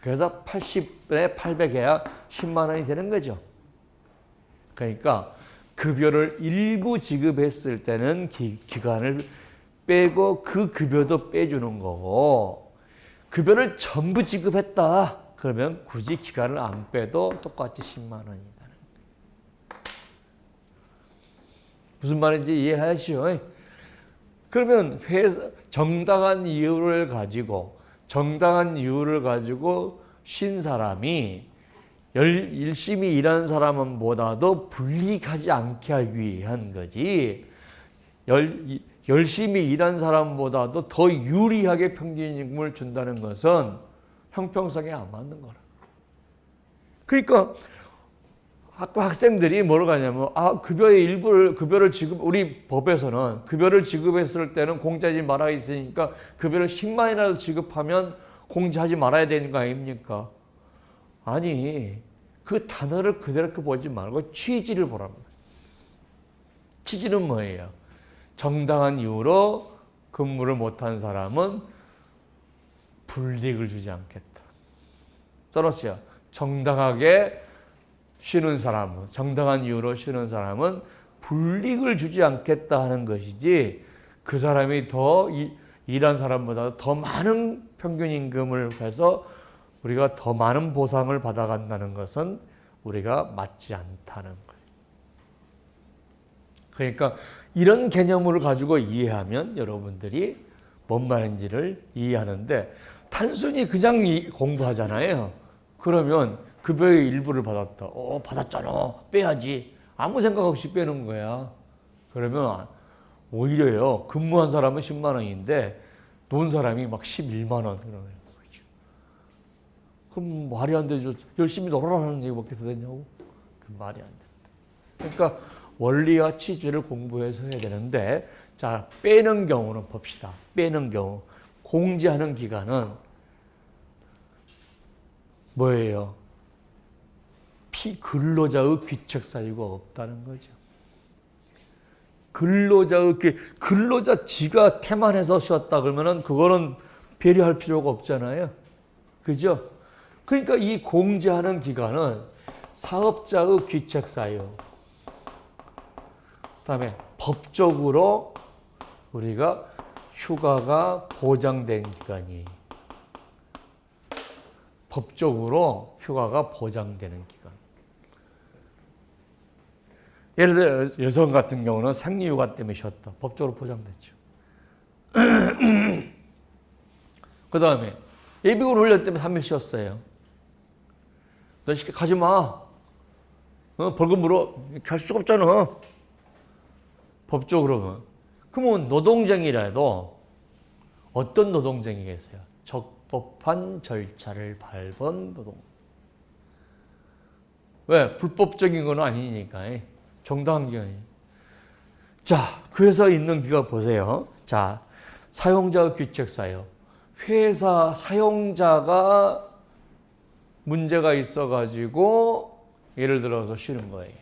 그래서 80에 800해야 10만 원이 되는 거죠. 그러니까 급여를 일부 지급했을 때는 기간을 빼고 그 급여도 빼주는 거고 급여를 전부 지급했다. 그러면 굳이 기간을 안 빼도 똑같이 10만 원이라는 거예요. 무슨 말인지 이해하시죠? 그러면 정당한 이유를 가지고 쉰 사람이 열심히 일한 사람보다도 불이익하지 않게 하기 위한 거지 열심히 일한 사람보다도 더 유리하게 평균임금을 준다는 것은 형평성에 안 맞는 거라. 그러니까 학생들이 뭐라고 하냐면 급여의 급여를 우리 법에서는 급여를 지급했을 때는 공제하지 말아야 있으니까 급여를 10만 원이라도 지급하면 공제하지 말아야 되는 거 아닙니까? 아니 그 단어를 그대로 보지 말고 취지를 보랍니다. 취지는 뭐예요? 정당한 이유로 근무를 못한 사람은 불이익을 주지 않겠다. 떨어져요. 정당하게 쉬는 사람은, 정당한 이유로 쉬는 사람은 불이익을 주지 않겠다 하는 것이지, 그 사람이 더 일한 사람보다 더 많은 평균 임금을 해서 우리가 더 많은 보상을 받아간다는 것은 우리가 맞지 않다는 거예요. 그러니까 이런 개념을 가지고 이해하면 여러분들이 뭔 말인지를 이해하는데, 단순히 그냥 공부하잖아요. 그러면 급여의 일부를 받았다. 받았잖아. 빼야지. 아무 생각 없이 빼는 거야. 그러면 오히려요, 근무한 사람은 10만 원인데 논 사람이 막 11만 원 그러는 거죠. 그럼 말이 안 되죠. 열심히 놀아라는 얘기밖에 더 되냐고? 그 말이 안 된다. 그러니까 원리와 취지를 공부해서 해야 되는데, 자, 빼는 경우는 봅시다. 빼는 경우. 공제하는 기간은 뭐예요? 근로자의 귀책 사유가 없다는 거죠. 근로자 지가 태만해서 쉬었다 그러면은 그거는 배려할 필요가 없잖아요. 그죠? 그러니까 이 공제하는 기간은 사업자의 귀책 사유, 그다음에 법적으로 우리가 휴가가 보장된 기간이, 법적으로 휴가가 보장되는 기간. 예를 들어 여성 같은 경우는 생리휴가 때문에 쉬었다. 법적으로 보장됐죠. 그 다음에 예비군 훈련 때문에 3일 쉬었어요. 너 쉽게 가지 마. 벌금으로 이렇게 할 수가 없잖아. 법적으로. 그러면 노동쟁이라도 어떤 노동쟁이겠어요? 적법한 절차를 밟은 노동. 왜? 불법적인 건 아니니까. 정당한 기간이에요. 자, 그래서 있는 기간 보세요. 자, 사용자의 귀책 사유. 회사 사용자가 문제가 있어가지고 예를 들어서 쉬는 거예요.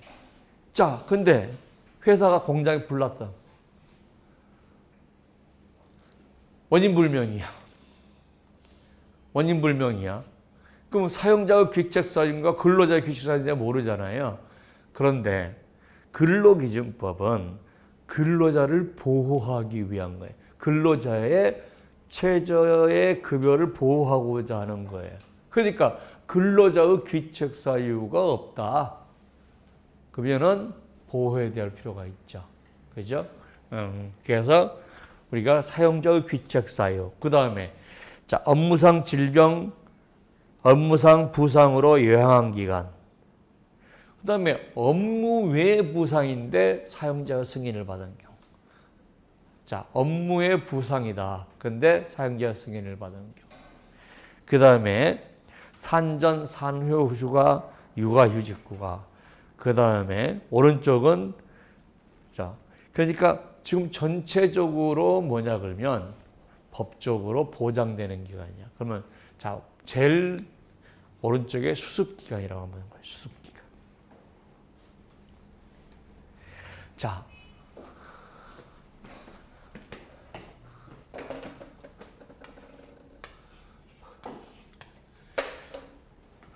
자, 근데 회사가 공장이 불났다. 원인불명이야. 그럼 사용자의 귀책 사유인가 근로자의 귀책 사유인가 모르잖아요. 그런데 근로기준법은 근로자를 보호하기 위한 거예요. 근로자의 최저의 급여를 보호하고자 하는 거예요. 그러니까 근로자의 귀책 사유가 없다. 그러면은 보호해야 될 필요가 있죠. 그죠? 그래서 우리가 사용자의 귀책 사유, 그 다음에 자, 업무상 질병, 업무상 부상으로 요양한 기간, 그 다음에 업무 외 부상인데 사용자의 승인을 받은 경우. 자, 업무의 부상이다. 근데 사용자의 승인을 받은 경우. 그 다음에 산전, 산후, 휴가, 육아휴직구가. 그 다음에 오른쪽은, 자, 그러니까 지금 전체적으로 뭐냐 그러면 법적으로 보장되는 기간이야. 그러면 자, 제일 오른쪽에 수습기간이라고 하는 거예요. 수습기간. 자,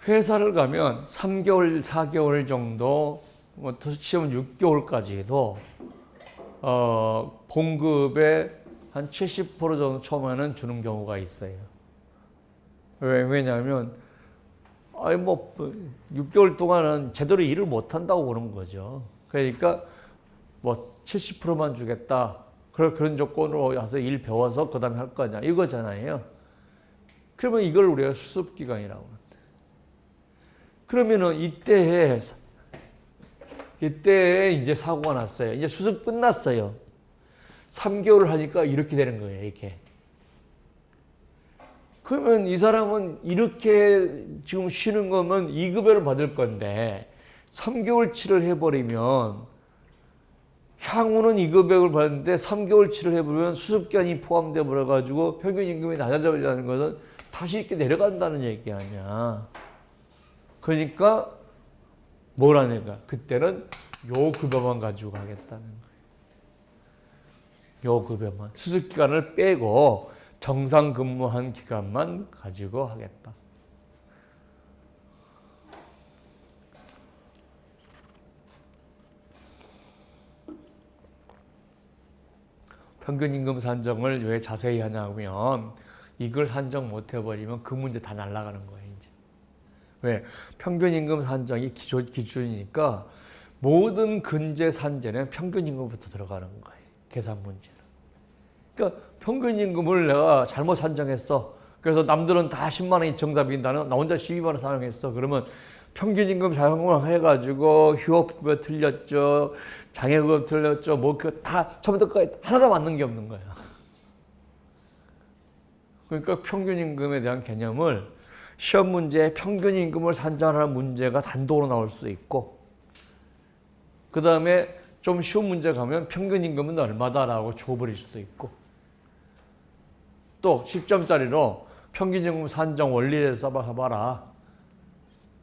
회사를 가면 3개월, 4개월 정도, 뭐 시험 6개월까지도 봉급의 한 70% 정도 처음에는 주는 경우가 있어요. 왜냐하면 아니 뭐 6개월 동안은 제대로 일을 못 한다고 보는 거죠. 그러니까 뭐 70%만 주겠다. 그런 조건으로 와서 일 배워서 그 다음에 할 거냐 이거잖아요. 그러면 이걸 우리가 수습기간이라고 합니다. 그러면은 이때에 이제 사고가 났어요. 이제 수습 끝났어요. 3개월을 하니까 이렇게 되는 거예요. 이렇게. 그러면 이 사람은 이렇게 지금 쉬는 거면 2급여를 받을 건데 3개월치를 해버리면 향후는 2급여를 받는데 3개월치를 해버리면 수습기간이 포함되어 버려가지고 평균 임금이 낮아져버리는 것은 다시 이렇게 내려간다는 얘기 아니야. 그러니까 뭐라니까 그때는 요 급여만 가지고 가겠다는 거예요. 요 급여만. 수습 기간을 빼고 정상 근무한 기간만 가지고 하겠다. 평균 임금 산정을 왜 자세히 하냐면 이걸 산정 못 해버리면 그 문제 다 날아가는 거예요. 이제. 왜? 평균 임금 산정이 기준이니까 모든 근제 산재는 평균 임금부터 들어가는 거예요. 계산 문제는. 그러니까 평균 임금을 내가 잘못 산정했어. 그래서 남들은 다 10만 원이 정답인데 나 혼자 12만 원 산정했어. 그러면 평균 임금 산정을 해가지고 휴업급여 틀렸죠. 장애급여 틀렸죠. 뭐 그 다 처음부터 하나도 맞는 게 없는 거야. 그러니까 평균 임금에 대한 개념을 시험 문제에 평균 임금을 산정하는 문제가 단독으로 나올 수도 있고 그 다음에 좀 쉬운 문제 가면 평균 임금은 얼마다라고 줘버릴 수도 있고 또 10점짜리로 평균 임금 산정 원리를 써봐라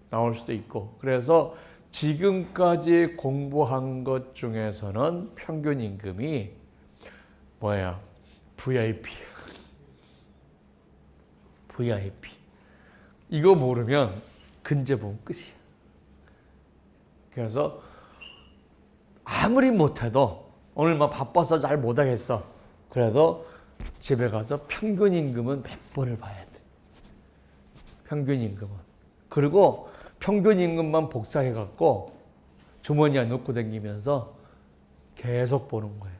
나올 수도 있고 그래서 지금까지 공부한 것 중에서는 평균 임금이 뭐야? VIP. VIP. 이거 모르면 근제 보면 끝이야. 그래서 아무리 못해도 오늘 막 바빠서 잘 못하겠어. 그래도 집에 가서 평균 임금은 몇 번을 봐야 돼. 평균 임금은. 그리고 평균 임금만 복사해갖고 주머니에 넣고 다니면서 계속 보는 거예요.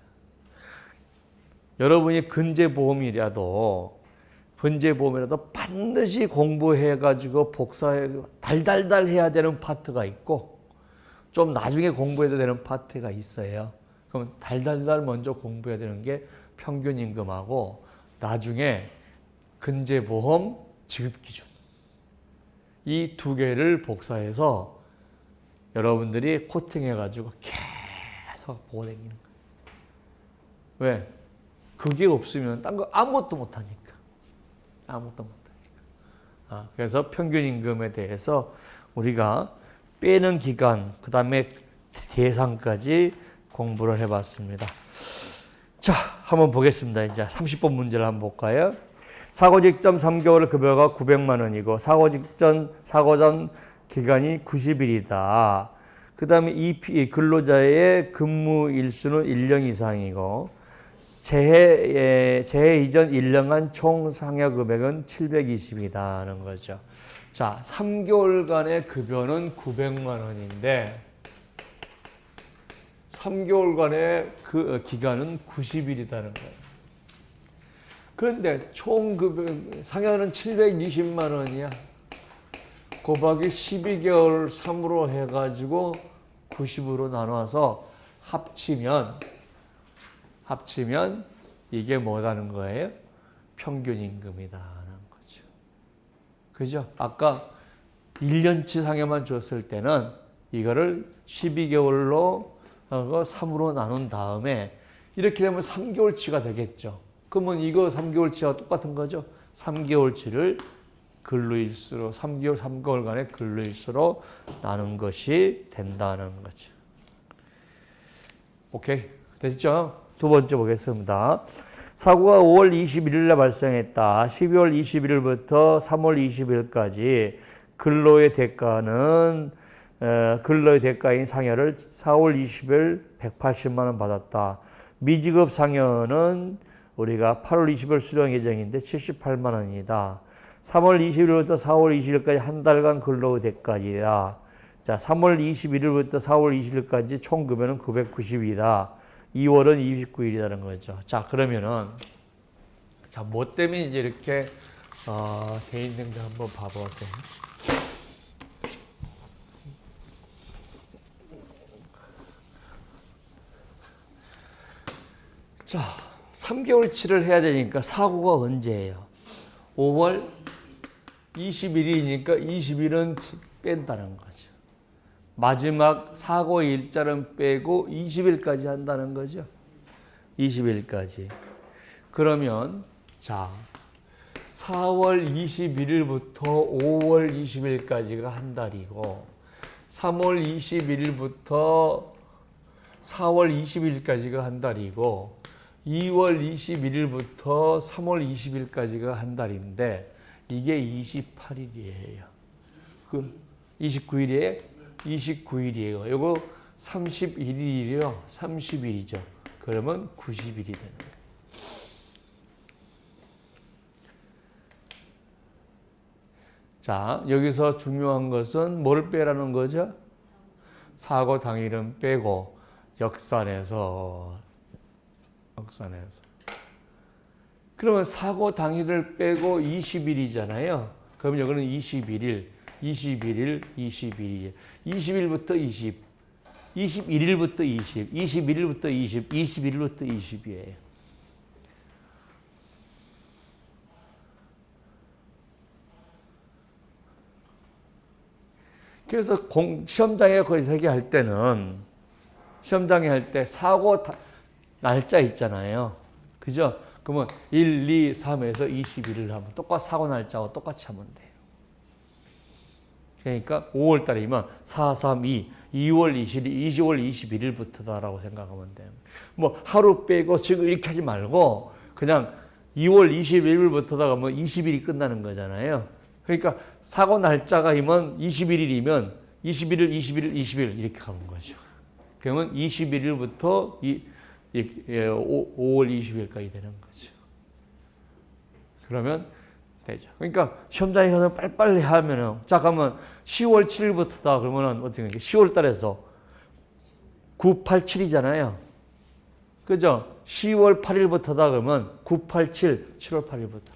여러분이 근제보험이라도 반드시 공부해가지고 복사해 달달달 해야 되는 파트가 있고 좀 나중에 공부해도 되는 파트가 있어요. 그럼 달달달 먼저 공부해야 되는 게 평균 임금하고 나중에 근제보험 지급기준 이 두 개를 복사해서 여러분들이 코팅해가지고 계속 보고 다니는 거예요. 왜? 그게 없으면 딴 거 아무것도 못하니까. 아무것도 못하니까. 그래서 평균 임금에 대해서 우리가 빼는 기간, 그 다음에 대상까지 공부를 해봤습니다. 자, 한번 보겠습니다. 이제 30번 문제를 한번 볼까요? 사고 직전 3개월 급여가 900만 원이고 사고 전 기간이 90일이다. 그 다음에 이 근로자의 근무 일수는 1년 이상이고 재해 이전 1년간 총 상여 금액은 720이다는 거죠. 자, 3개월간의 급여는 900만 원인데 3개월간의 그 기간은 90일이라는 거예요. 그런데 총 급여 상여는 720만 원이야. 곱하기 12개월 3으로 해가지고 90으로 나눠서 합치면 이게 뭐라는 거예요? 평균 임금이다라는 거죠. 그죠? 아까 1년치 상여만 줬을 때는 이거를 12개월로 3으로 나눈 다음에 이렇게 되면 3개월치가 되겠죠. 그러면 이거 3개월치와 똑같은 거죠. 3개월치를 근로일수로 3개월간의 근로일수로 나눈 것이 된다는 거죠. 오케이. 됐죠? 두 번째 보겠습니다. 사고가 5월 21일에 발생했다. 12월 21일부터 3월 20일까지 근로의 대가인 상여를 4월 20일 180만 원 받았다. 미지급 상여는 우리가 8월 20일 수령 예정인데 78만 원이다. 3월 20일부터 4월 20일까지 한 달간 근로 대가이다. 자, 3월 21일부터 4월 20일까지 총 급여는 990이다. 2월은 29일이라는 거죠. 자, 그러면은 자, 뭐 때문에 이제 이렇게 돼 있는가 한번 봐보세요. 자, 3개월치를 해야 되니까 사고가 언제예요? 5월 21일이니까 20일은 뺀다는 거죠. 마지막 사고 일자는 빼고 20일까지 한다는 거죠. 20일까지. 그러면 자, 4월 21일부터 5월 20일까지가 한 달이고 3월 21일부터 4월 20일까지가 한 달이고 2월 21일부터 3월 20일까지가 한 달인데 이게 28일이에요. 그 29일에 29일이에요. 요거 31일이요. 30일이죠. 그러면 90일이 되는 거예요. 자, 여기서 중요한 것은 뭘 빼라는 거죠? 사고 당일은 빼고 역산해서 그러면 사고 당일을 빼고 20일이잖아요. 그럼 여기는 21일, 21일, 22일, 20일부터 20, 21일부터 20, 21일부터 20, 21일부터 20이에요. 그래서 시험장에 거기서 할 때는 시험장에 할 때 사고 날짜 있잖아요. 그죠? 그러면 1, 2, 3에서 21을 하면 똑같이 사고 날짜하고 똑같이 하면 돼요. 그러니까 5월 달이면 4, 3, 2, 2월 20일, 2월 21일부터다라고 생각하면 돼요. 뭐 하루 빼고 지금 이렇게 하지 말고 그냥 2월 21일부터다가 뭐 20일이 끝나는 거잖아요. 그러니까 사고 날짜가이면 21일이면 21일, 21일, 20일 이렇게 가는 거죠. 그러면 21일부터 5월 20일까지 되는 거죠. 그러면 되죠. 그러니까 시험장에 가서 빨리빨리 하면은 자 그러면 10월 7일부터다 그러면은 어떻게 10월 달에서 9, 8, 7이잖아요. 그죠? 10월 8일부터다 그러면 9, 8, 7, 7월 8일부터.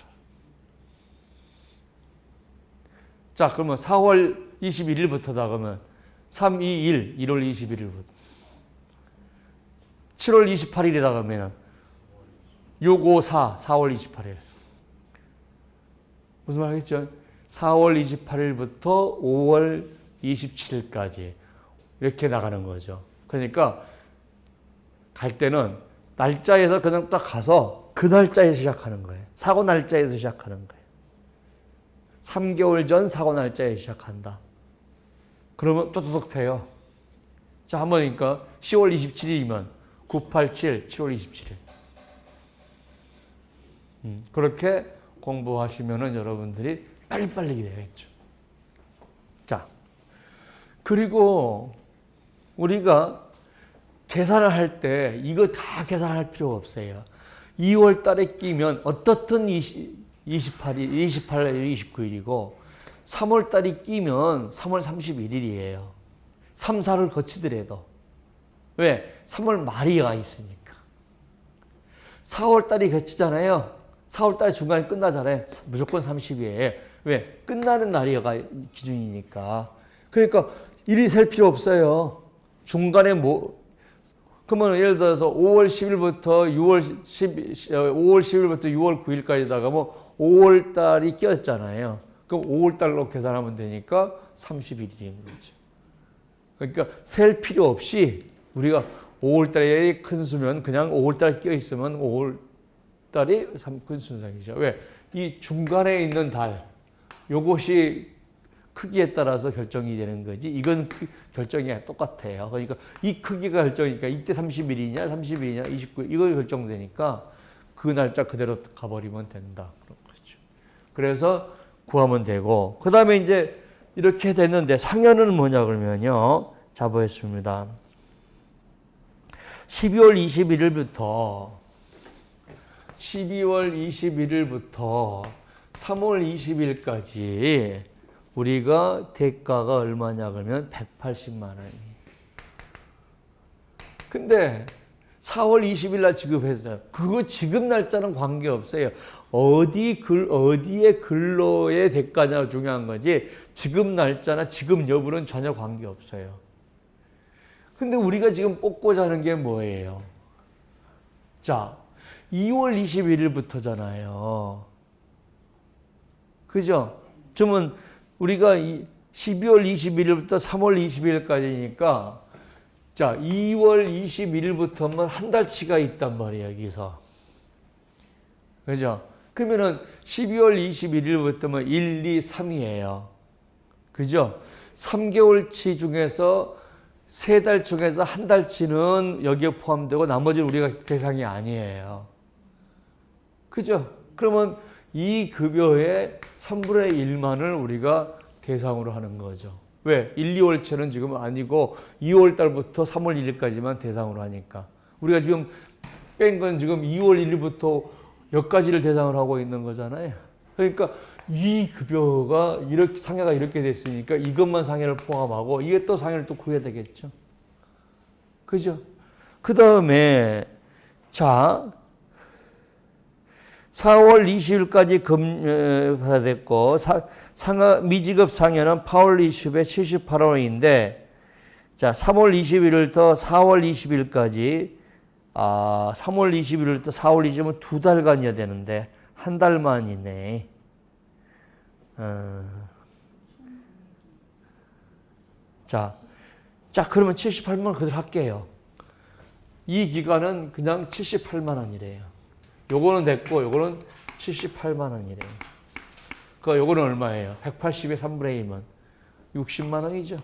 자, 그러면 4월 21일부터다 그러면 3, 2, 1, 1월 21일부터. 7월 28일이다 그러면 6, 5, 4, 4월 28일. 무슨 말 하겠죠? 4월 28일부터 5월 27일까지 이렇게 나가는 거죠. 그러니까 갈 때는 날짜에서 그냥 딱 가서 그 날짜에서 시작하는 거예요. 사고 날짜에서 시작하는 거예요. 3개월 전 사고 날짜에 시작한다. 그러면 또또독 돼요. 자, 한번 그러니까 10월 27일이면 987, 7월 27일. 그렇게 공부하시면은 여러분들이 빨리빨리 되겠죠. 자, 그리고 우리가 계산을 할 때 이거 다 계산할 필요가 없어요. 2월 달에 끼면 어떻든 28일, 29일이고 3월 달이 끼면 3월 31일이에요. 3, 4를 거치더라도. 왜? 3월 말이 가 있으니까. 4월 달이 거치잖아요. 4월 달 중간에 끝나잖아요. 무조건 30일이에요. 왜? 끝나는 날이가 기준이니까. 그러니까 일이 셀 필요 없어요. 중간에 그러면 예를 들어서 5월 10일부터 5월 10일부터 6월 9일까지다가 뭐 5월 달이 꼈잖아요. 그럼 5월 달로 계산하면 되니까 30일인 거죠. 그러니까 셀 필요 없이 우리가 5월 달에 큰 수면 그냥 5월 달에 껴 있으면 5월 달이 큰 순상이죠. 왜? 이 중간에 있는 달, 요것이 크기에 따라서 결정이 되는 거지. 이건 결정이 똑같아요. 그러니까 이 크기가 결정이니까 이때 30일이냐, 30일이냐, 29일 이거 결정되니까 그 날짜 그대로 가버리면 된다. 그런 거죠. 그래서 구하면 되고 그 다음에 이제 이렇게 됐는데 상현은 뭐냐 그러면요. 자 보겠습니다. 12월 21일부터 3월 20일까지 우리가 대가가 얼마냐 그러면 180만 원이에요. 근데 4월 20일 날 지급했어요. 그거 지급 날짜는 관계없어요. 어디에 근로의 대가냐 중요한 거지 지급 날짜나 지급 여부는 전혀 관계없어요. 근데 우리가 지금 뽑고자 하는 게 뭐예요? 자, 2월 21일부터잖아요. 그죠? 그러면 우리가 12월 21일부터 3월 20일까지니까 자, 2월 21일부터면 한 달치가 있단 말이에요, 여기서. 그죠? 그러면은 12월 21일부터면 1, 2, 3이에요. 그죠? 3개월치 중에서 세 달 중에서 한 달치는 여기에 포함되고 나머지는 우리가 대상이 아니에요. 그죠? 그러면 이 급여의 3분의 1만을 우리가 대상으로 하는 거죠. 왜? 1, 2월치는 지금 아니고 2월 달부터 3월 1일까지만 대상으로 하니까. 우리가 지금 뺀 건 지금 2월 1일부터 여기까지를 대상으로 하고 있는 거잖아요. 그러니까 이 급여가 이렇게 상해가 이렇게 됐으니까 이것만 상해를 포함하고 이게 또 상해를 또 구해야 되겠죠. 그죠? 그 다음에 자 4월 20일까지 급여됐고 미지급 상여는 8월 20일에 78원인데 자 3월 21일부터 4월 20일까지 3월 21일부터 4월 20일은 2달간이어야 되는데 한 달만이네. 자, 그러면 78만 원 그대로 할게요. 이 기간은 그냥 78만 원이래요. 요거는 됐고, 요거는 78만 원이래요. 요거는 얼마예요? 180의 3분의 1면 60만 원이죠.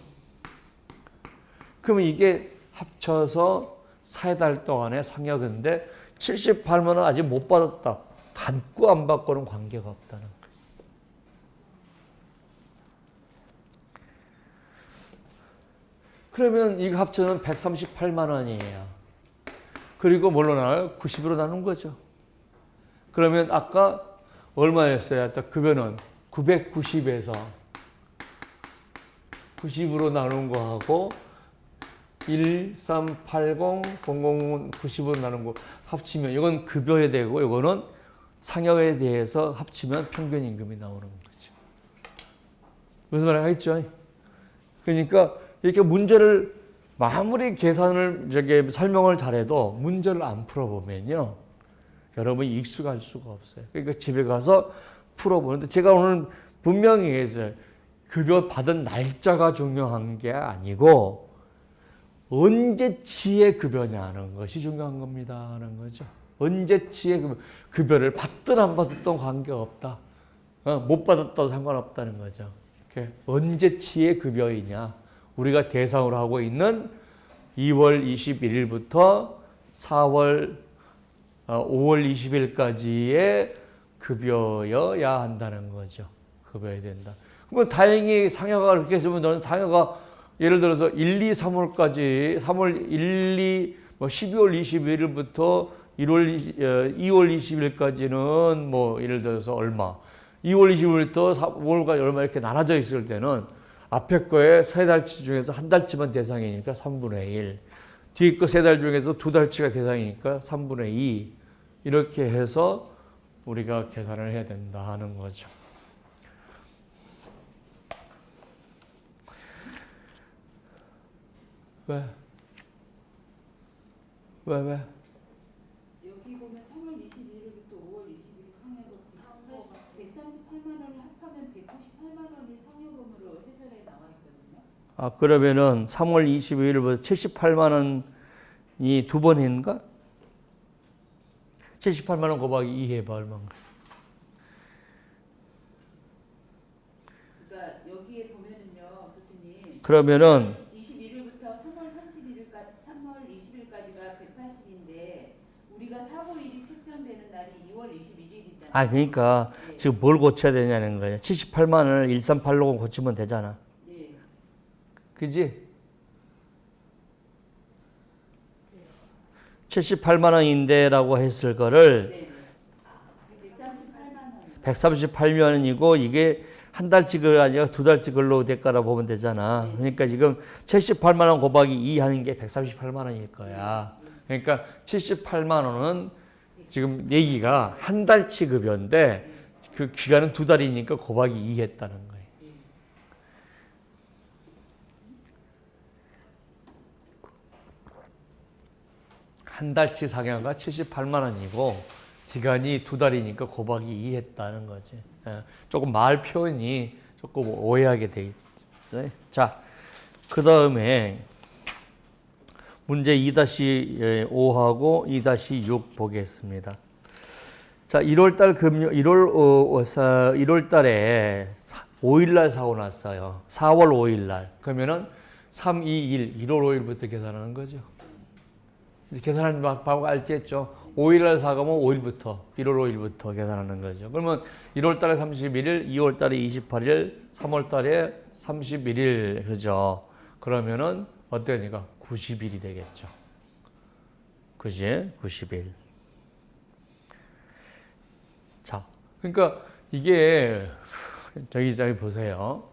그러면 이게 합쳐서 4달 동안의 상여금인데 78만 원 아직 못 받았다. 받고 안 받고는 관계가 없다는 거예요. 그러면 이거 합쳐는 138만 원이에요. 그리고 뭘로 나눠요? 90으로 나눈 거죠. 그러면 아까 얼마였어요? 급여는 990에서 90으로 나눈 거하고 1, 3, 80, 00, 90으로 나눈 거 합치면 이건 급여에 되고 이거는 상여에 대해서 합치면 평균 임금이 나오는 거죠. 무슨 말인지 알겠죠? 그러니까 이렇게 문제를 마무리 계산을 설명을 잘해도 문제를 안 풀어보면요. 여러분이 익숙할 수가 없어요. 그러니까 집에 가서 풀어보는데 제가 오늘 분명히 했어요. 급여 받은 날짜가 중요한 게 아니고 언제치의 급여냐는 것이 중요한 겁니다. 하는 거죠. 언제치의 급여를 받든 안 받든 관계없다. 못 받았다도 상관없다는 거죠. 이렇게 언제치의 급여이냐. 우리가 대상으로 하고 있는 2월 21일부터 5월 20일까지의 급여여야 한다는 거죠. 급여야 된다. 그러면 다행히 상여가 그렇게 했으면 너는 상여가 예를 들어서 1, 2, 3월까지 3월 1, 2, 12월 21일부터 2월 20일까지는 뭐 예를 들어서 얼마 2월 20일부터 5월까지 얼마 이렇게 나눠져 있을 때는 앞에 거에 세 달치 중에서 한 달치만 대상이니까 3분의 1 뒤에 거 세 달 중에서 두 달치가 대상이니까 3분의 2 이렇게 해서 우리가 계산을 해야 된다 하는 거죠. 왜? 여기 보면 3월 21일부터 5월 20일 상여금 138만 원을 합하면 198만 원이 상여금으로 해설에 나와 있거든요. 그러면은 3월 22일부터 78만 원이 두 번인가? 78만 원 곱하기 2 해봐 얼마인가? 그러니까 여기에 보면은요, 교수님. 그러면은 21일부터 3월 20일까지가 180인데 우리가 사고일이 책정되는 날이 2월 21일이잖아요. 그러니까 네. 지금 뭘 고쳐야 되냐는 거예요. 78만 원을 1386원 고치면 되잖아. 네. 그지? 78만 원인데라고 했을 거를 네. 138만 원. 138년이고 이게 한 달치가 아니라 두 달치걸로 될까라 보면 되잖아. 그러니까 지금 78만 원 곱하기 2 하는 게 138만 원일 거야. 그러니까 78만 원은 지금 얘기가 한 달치 급여인데 그 기간은 두 달이니까 곱하기 2 했다는 거예요. 한 달치 상여가 78만 원이고 기간이 두 달이니까 곱하기 2 했다는 거지. 조금 말 표현이 조금 오해하게 돼 있어요. 자, 그 다음에 문제 2-5하고 2-6 보겠습니다. 자, 1월 달에 5일 날 사고 났어요. 4월 5일 날. 그러면은 3, 2, 1, 1월 5일부터 계산하는 거죠. 이제 계산하는 방법 알겠죠? 5일날 사가면 5일부터, 1월 5일부터 계산하는 거죠. 그러면 1월 달에 31일, 2월 달에 28일, 3월 달에 31일, 그죠? 그러면은 어떻게 되니까 90일이 되겠죠. 그지? 90일. 자, 그러니까 이게 저기 보세요.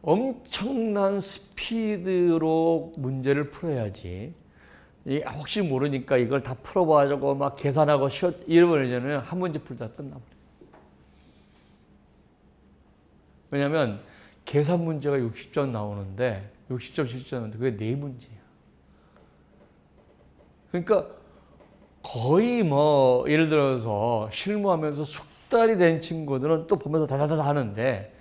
엄청난 스피드로 문제를 풀어야지. 혹시 모르니까 이걸 다 풀어봐가지고 막 계산하고 이러면 한 문제 풀다 끝나버려요. 왜냐면 계산 문제가 60점 나오는데 60점, 70점 나오는데 그게 4문제야. 그러니까 거의 뭐 예를 들어서 실무하면서 숙달이 된 친구들은 또 보면서 다다다 하는데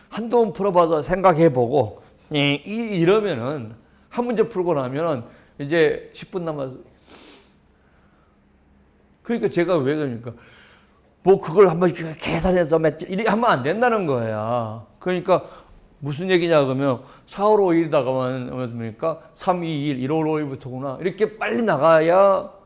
한동안 풀어봐서 생각해보고 이러면은 한 문제 풀고 나면은 이제 10분 남아서 그러니까 제가 왜 그러니까 뭐 그걸 한번 계산해서 이렇게 하면 안 된다는 거야. 그러니까 무슨 얘기냐 그러면 4월 5일이다가만 뭡니까 3, 2, 1, 1월 5일부터구나 이렇게 빨리 나가야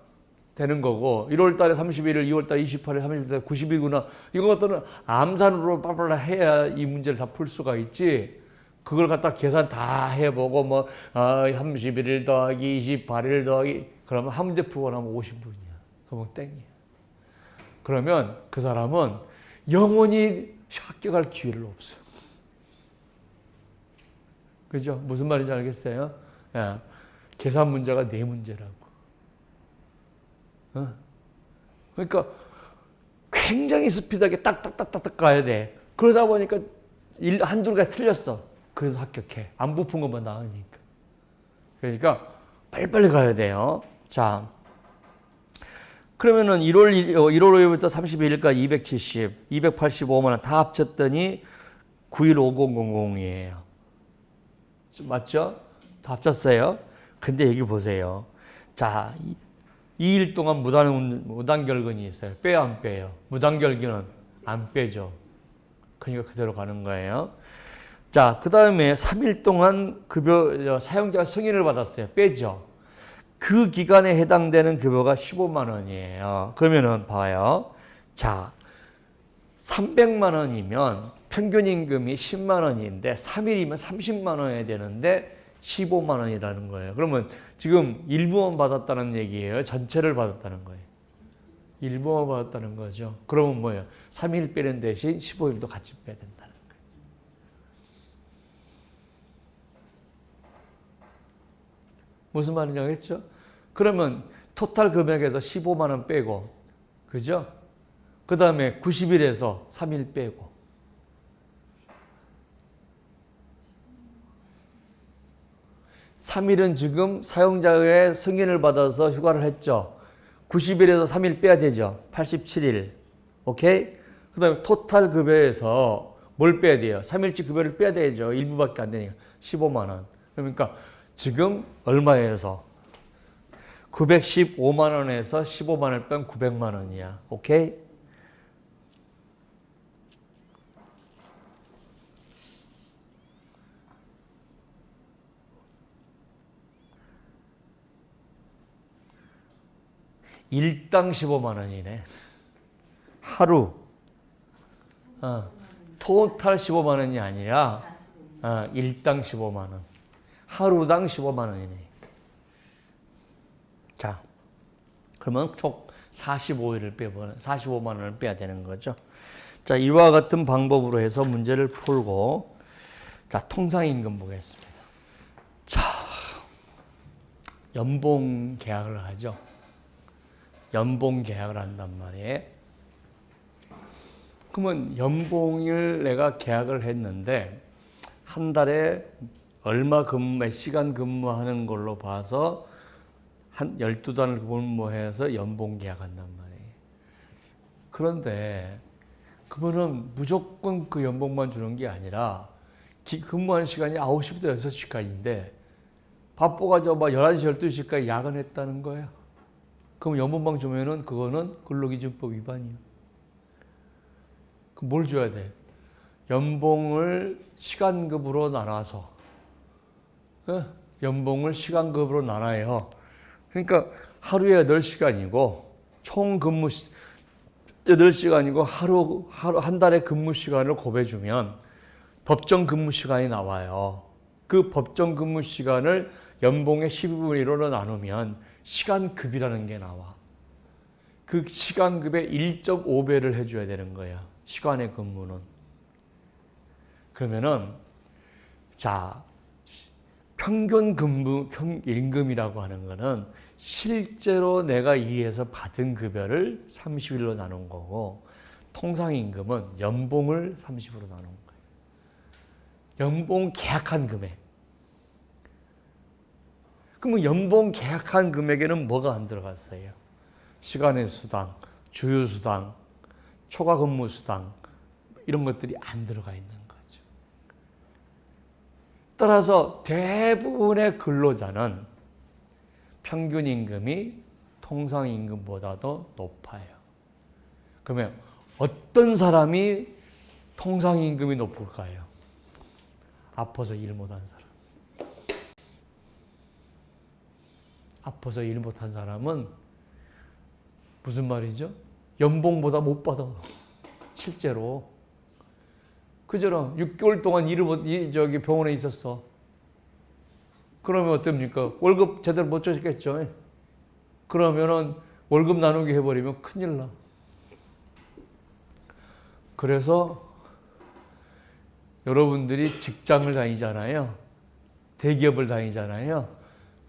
되는 거고 1월 달에 31일, 2월 달에 28일, 30일, 90일구나 이거 같은 암산으로 빨빨 해야 이 문제를 다 풀 수가 있지. 그걸 갖다 계산 다 해보고 뭐 31일 더하기 28일 더하기 그러면 한 문제 풀고 나면 50분이야. 그러면 땡이야. 그러면 그 사람은 영원히 합격할 기회를 없어. 그죠? 무슨 말인지 알겠어요? 야, 계산 문제가 4문제라고. 그러니까 굉장히 스피드하게 딱딱딱딱 가야 돼. 그러다 보니까 한두 개가 틀렸어. 그래서 합격해. 안 부푼 것만 나으니까. 그러니까 빨리빨리 가야 돼요. 자, 그러면은 1월 5일부터 31일까지 270, 285만 원 다 합쳤더니 915000이에요. 맞죠? 다 합쳤어요. 근데 여기 보세요. 자, 2일 동안 무단결근이 있어요. 빼요, 안 빼요? 무단결근은 안 빼죠. 그러니까 그대로 가는 거예요. 자, 그 다음에 3일 동안 급여, 사용자가 승인을 받았어요. 빼죠. 그 기간에 해당되는 급여가 15만 원이에요. 그러면은 봐요. 자, 300만 원이면 평균 임금이 10만 원인데 3일이면 30만 원이 되는데 15만 원이라는 거예요. 그러면 지금 일부만 받았다는 얘기예요? 전체를 받았다는 거예요? 일부만 받았다는 거죠. 그러면 뭐예요? 3일 빼는 대신 15일도 같이 빼야 된다는 거예요. 무슨 말인지 알겠죠? 그러면 토탈 금액에서 15만 원 빼고, 그죠? 그 다음에 90일에서 3일 빼고. (3일은) 지금 사용자의 승인을 받아서 휴가를 했죠. 90일에서 3일 빼야 되죠. 87일. 오케이? 그 다음에 토탈 급여에서 뭘 빼야 돼요? 3일치 급여를 빼야 되죠. 일부밖에 안 되니까. 15만 원. 그러니까 지금 얼마에서? 915만 원에서 15만 원을 뺀 900만 원이야. 오케이? 일당 15만 원이네. 하루. 토탈 15만 원이 아니라 일당 15만 원. 하루당 15만 원이네. 자, 그러면 총 45일을 빼면 45만 원을 빼야 되는 거죠. 자, 이와 같은 방법으로 해서 문제를 풀고, 자, 통상임금 보겠습니다. 자, 연봉 계약을 하죠. 연봉 계약을 한단 말이에요. 그러면 연봉을 내가 계약을 했는데 한 달에 얼마 몇 시간 근무하는 걸로 봐서 한 12단을 근무해서 연봉 계약한단 말이에요. 그런데 그러면 무조건 그 연봉만 주는 게 아니라 근무하는 시간이 9시부터 6시까지인데 바빠가지고 막 11시, 12시까지 야근했다는 거예요. 그럼 연봉만 주면은 그거는 근로기준법 위반이에요. 그럼 뭘 줘야 돼? 연봉을 시간급으로 나눠서 연봉을 시간급으로 나눠요. 그러니까 하루에 8시간이고 총 근무 8시간이고 하루 한 달에 근무 시간을 곱해주면 법정 근무 시간이 나와요. 그 법정 근무 시간을 연봉의 12분의 1로 나누면 시간급이라는 게 나와. 그 시간급의 1.5배를 해줘야 되는 거야. 시간의 근무는. 그러면은 자 평균 근무 임금이라고 하는 거는 실제로 내가 일해서 받은 급여를 30일로 나눈 거고 통상임금은 연봉을 30으로 나눈 거예요. 연봉 계약한 금액. 그러면 연봉 계약한 금액에는 뭐가 안 들어갔어요? 시간의 수당, 주휴수당, 초과 근무 수당 이런 것들이 안 들어가 있는 거죠. 따라서 대부분의 근로자는 평균 임금이 통상 임금보다도 높아요. 그러면 어떤 사람이 통상 임금이 높을까요? 아파서 일 못한 사람. 아파서 일 못한 사람은 무슨 말이죠? 연봉보다 못 받아. 실제로. 그저랑 6개월 동안 병원에 있었어. 그러면 어떻습니까? 월급 제대로 못 줬겠죠. 그러면은 월급 나누기 해버리면 큰일 나. 그래서 여러분들이 직장을 다니잖아요. 대기업을 다니잖아요.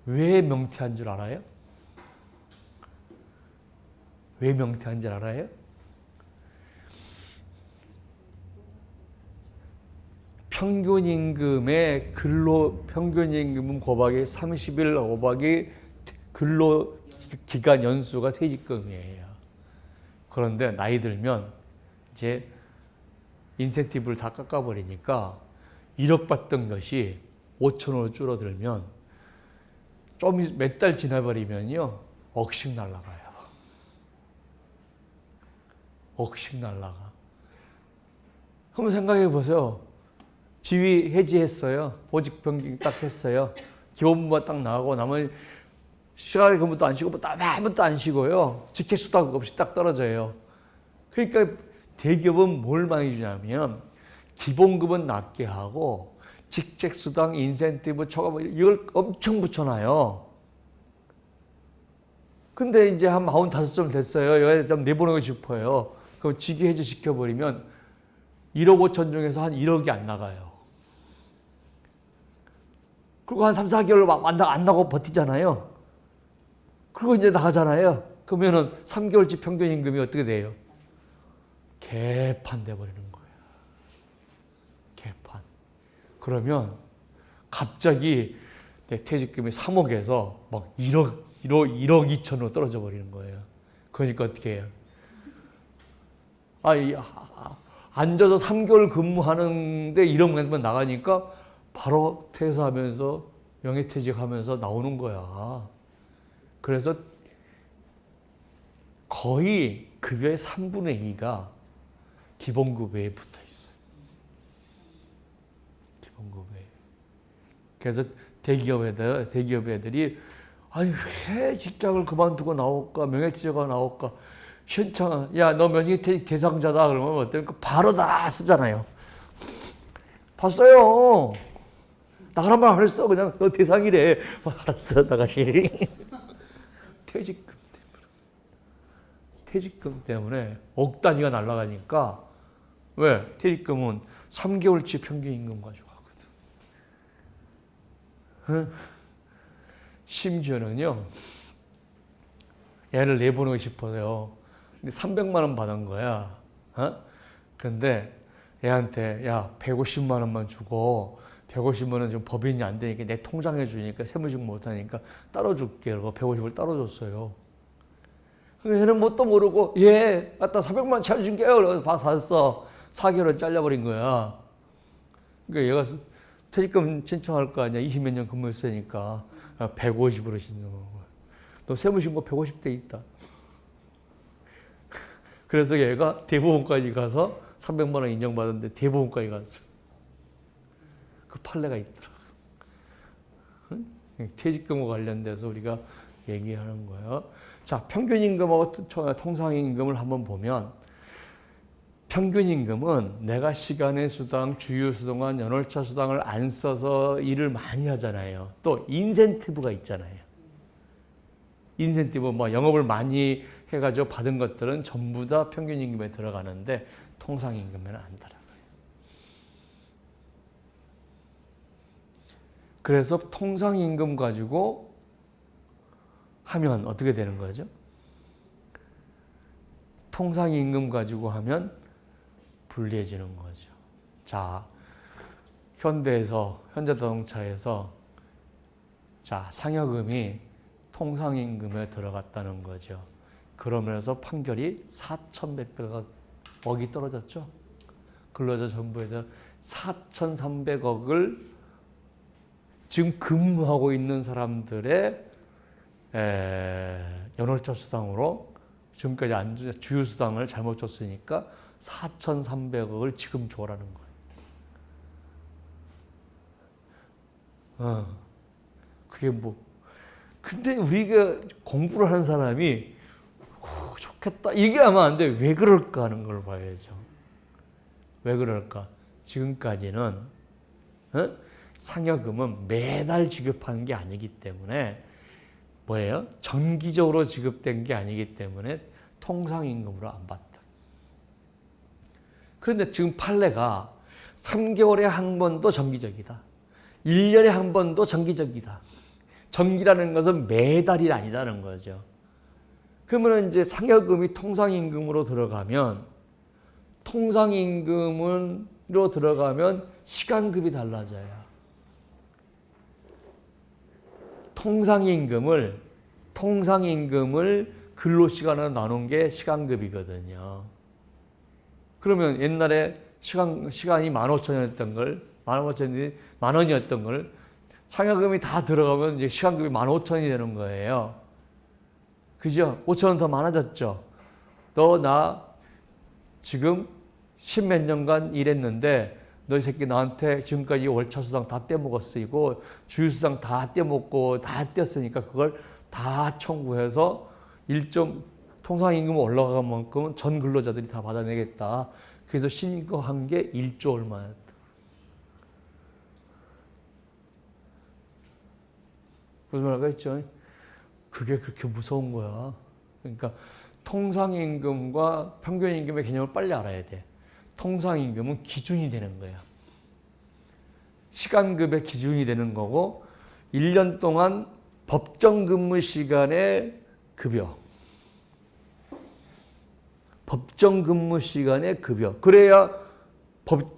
왜 명퇴한 줄 알아요? 왜 명퇴한 줄 알아요? 평균 임금의 평균 임금은 곱하기 30일 곱하기 근로 기간 연수가 퇴직금이에요. 그런데 나이 들면 이제 인센티브를 다 깎아버리니까 1억 받던 것이 5천원으로 줄어들면 좀 몇 달 지나버리면요 억씩 날아가요. 억씩 날아가. 한번 생각해 보세요. 지위 해지했어요. 보직 변경 딱 했어요. 기본부가 딱 나가고 나머지 시간에 근무도 안 쉬고 뭐 아무것도 안 쉬고요. 직책 수당 없이 딱 떨어져요. 그러니까 대기업은 뭘 많이 주냐면 기본급은 낮게 하고 직책 수당, 인센티브, 초과 이걸 엄청 붙여놔요. 근데 이제 한 45점 됐어요. 여기 좀 내보내고 싶어요. 그럼 직위 해지 시켜버리면 1억 5천 중에서 한 1억이 안 나가요. 그리고 한 3, 4개월 안 나고 버티잖아요. 그리고 이제 나가잖아요. 그러면은 3개월치 평균 임금이 어떻게 돼요? 개판 돼버리는 거예요. 개판. 그러면 갑자기 내 퇴직금이 3억에서 막 1억 2천으로 떨어져 버리는 거예요. 그러니까 어떻게 해요? 앉아서 3개월 근무하는데 1억 내면 나가니까 바로 퇴사하면서 명예퇴직하면서 나오는 거야. 그래서 거의 급여의 3분의 2가 기본급여에 붙어 있어요. 기본급여에. 그래서 대기업 애들이 아니 왜 직장을 그만두고 나올까? 명예퇴직하고 나올까? 신청, 야, 너 명예퇴직 대상자다. 그러면 어떨까? 바로 다 쓰잖아요. 다 써요. 나가란 말 안 했어. 그냥 너 대상이래. 알았어, 나가시. 퇴직금 때문에 억 단위가 날아가니까 왜? 퇴직금은 3개월치 평균 임금 가지고 하거든. 심지어는요. 얘를 내보내고 싶어요. 근데 300만 원 받은 거야. 근데 얘한테 야 150만 원만 주고 150만 원 지금 법인이 안 되니까 내 통장에 주니까 세무직 못하니까 따로 줄게. 그러고 150을 따로 줬어요. 얘는 뭣도 모르고 예, 아따 400만 원 찾아줄게요. 그래서 받았어. 4개월을 잘려버린 거야. 그러니까 얘가 퇴직금 신청할 거 아니야. 20몇 년 근무했으니까 150으로 신청한 거야. 너 세무신고 150대 있다. 그래서 얘가 대법원까지 가서 300만 원 인정받았는데 대법원까지 갔어. 그 판례가 있더라. 응? 퇴직금과 관련돼서 우리가 얘기하는 거예요. 자, 평균임금하고 통상임금을 한번 보면 평균임금은 내가 시간의 수당, 주휴수당, 연월차 수당을 안 써서 일을 많이 하잖아요. 또 인센티브가 있잖아요. 인센티브 뭐 영업을 많이 해가지고 받은 것들은 전부 다 평균임금에 들어가는데 통상임금에는 안 들어가요. 그래서 통상임금 가지고 하면 어떻게 되는 거죠? 통상임금 가지고 하면 불리해지는 거죠. 자, 현대자동차에서 자, 상여금이 통상임금에 들어갔다는 거죠. 그러면서 판결이 4,100억이 떨어졌죠. 근로자 정부에서 4,300억을 지금 근무하고 있는 사람들의 연월차 수당으로 지금까지 주휴수당을 잘못 줬으니까 4,300억을 지금 줘라는 거예요. 그게 뭐. 근데 우리가 공부를 하는 사람이 좋겠다. 이게 하면 안 돼. 왜 그럴까 하는 걸 봐야죠. 왜 그럴까? 지금까지는 상여금은 매달 지급하는 게 아니기 때문에 뭐예요? 정기적으로 지급된 게 아니기 때문에 통상임금으로 안 받다. 그런데 지금 판례가 3개월에 한 번도 정기적이다. 1년에 한 번도 정기적이다. 정기라는 것은 매달이 아니다는 거죠. 그러면 이제 상여금이 통상임금으로 들어가면 통상임금으로 들어가면 시간급이 달라져요. 통상임금을 근로시간으로 나눈 게 시간급이거든요. 그러면 옛날에 시간이 15,000원이었던 걸, 15,000원이 만 원이었던 걸 상여금이 다 들어가면 이제 시간급이 15,000원이 되는 거예요. 그죠? 5,000원 더 많아졌죠? 너 나 지금 10몇 년간 일했는데 너 이 새끼 나한테 지금까지 월차 수당 다 떼먹었어. 이거 주휴수당 다 떼먹고 다 떼었으니까 그걸 다 청구해서 통상임금 올라간 만큼은 전 근로자들이 다 받아내겠다. 그래서 신고한 게 1조 얼마였다. 무슨 말인가 했죠? 그게 그렇게 무서운 거야. 그러니까 통상임금과 평균임금의 개념을 빨리 알아야 돼. 통상임금은 기준이 되는 거야. 시간급의 기준이 되는 거고 1년 동안 법정 근무 시간의 급여. 법정 근무 시간의 급여. 그래야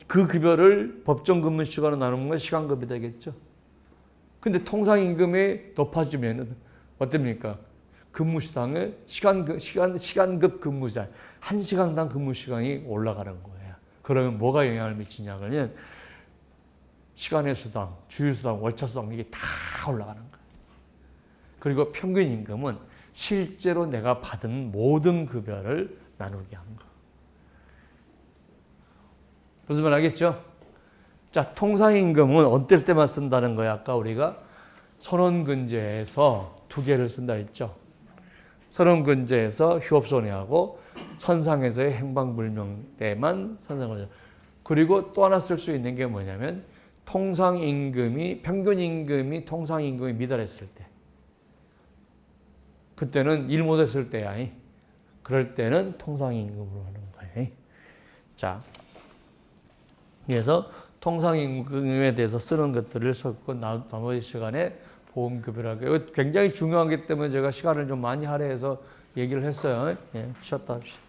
그 급여를 법정 근무 시간으로 나누는 건 시간급이 되겠죠. 근데 통상임금이 높아지면 어떻습니까? 근무시간을 시간급 근무시간 1시간당 근무시간이 올라가는 거예요. 그러면 뭐가 영향을 미치냐 그러면 시간의 수당, 주휴수당, 월차수당 이게 다 올라가는 거예요. 그리고 평균임금은 실제로 내가 받은 모든 급여를 나누게 한 거. 무슨 말 알겠죠? 자, 통상임금은 어떨 때만 쓴다는 거야. 아까 우리가 선원근제에서 2개를 쓴다 했죠. 선원근제에서 휴업손해하고 선상에서의 행방불명 때만 선상을. 그리고 또 하나 쓸 수 있는 게 뭐냐면 평균임금이 통상임금이 미달했을 때. 그때는 일 못했을 때야. 그럴 때는 통상임금으로 하는 거예요. 자, 그래서 통상임금에 대해서 쓰는 것들을 썼고 나머지 시간에 보험급여라고 굉장히 중요하기 때문에 제가 시간을 좀 많이 할애해서 얘기를 했어요. 쉬었다 합시다.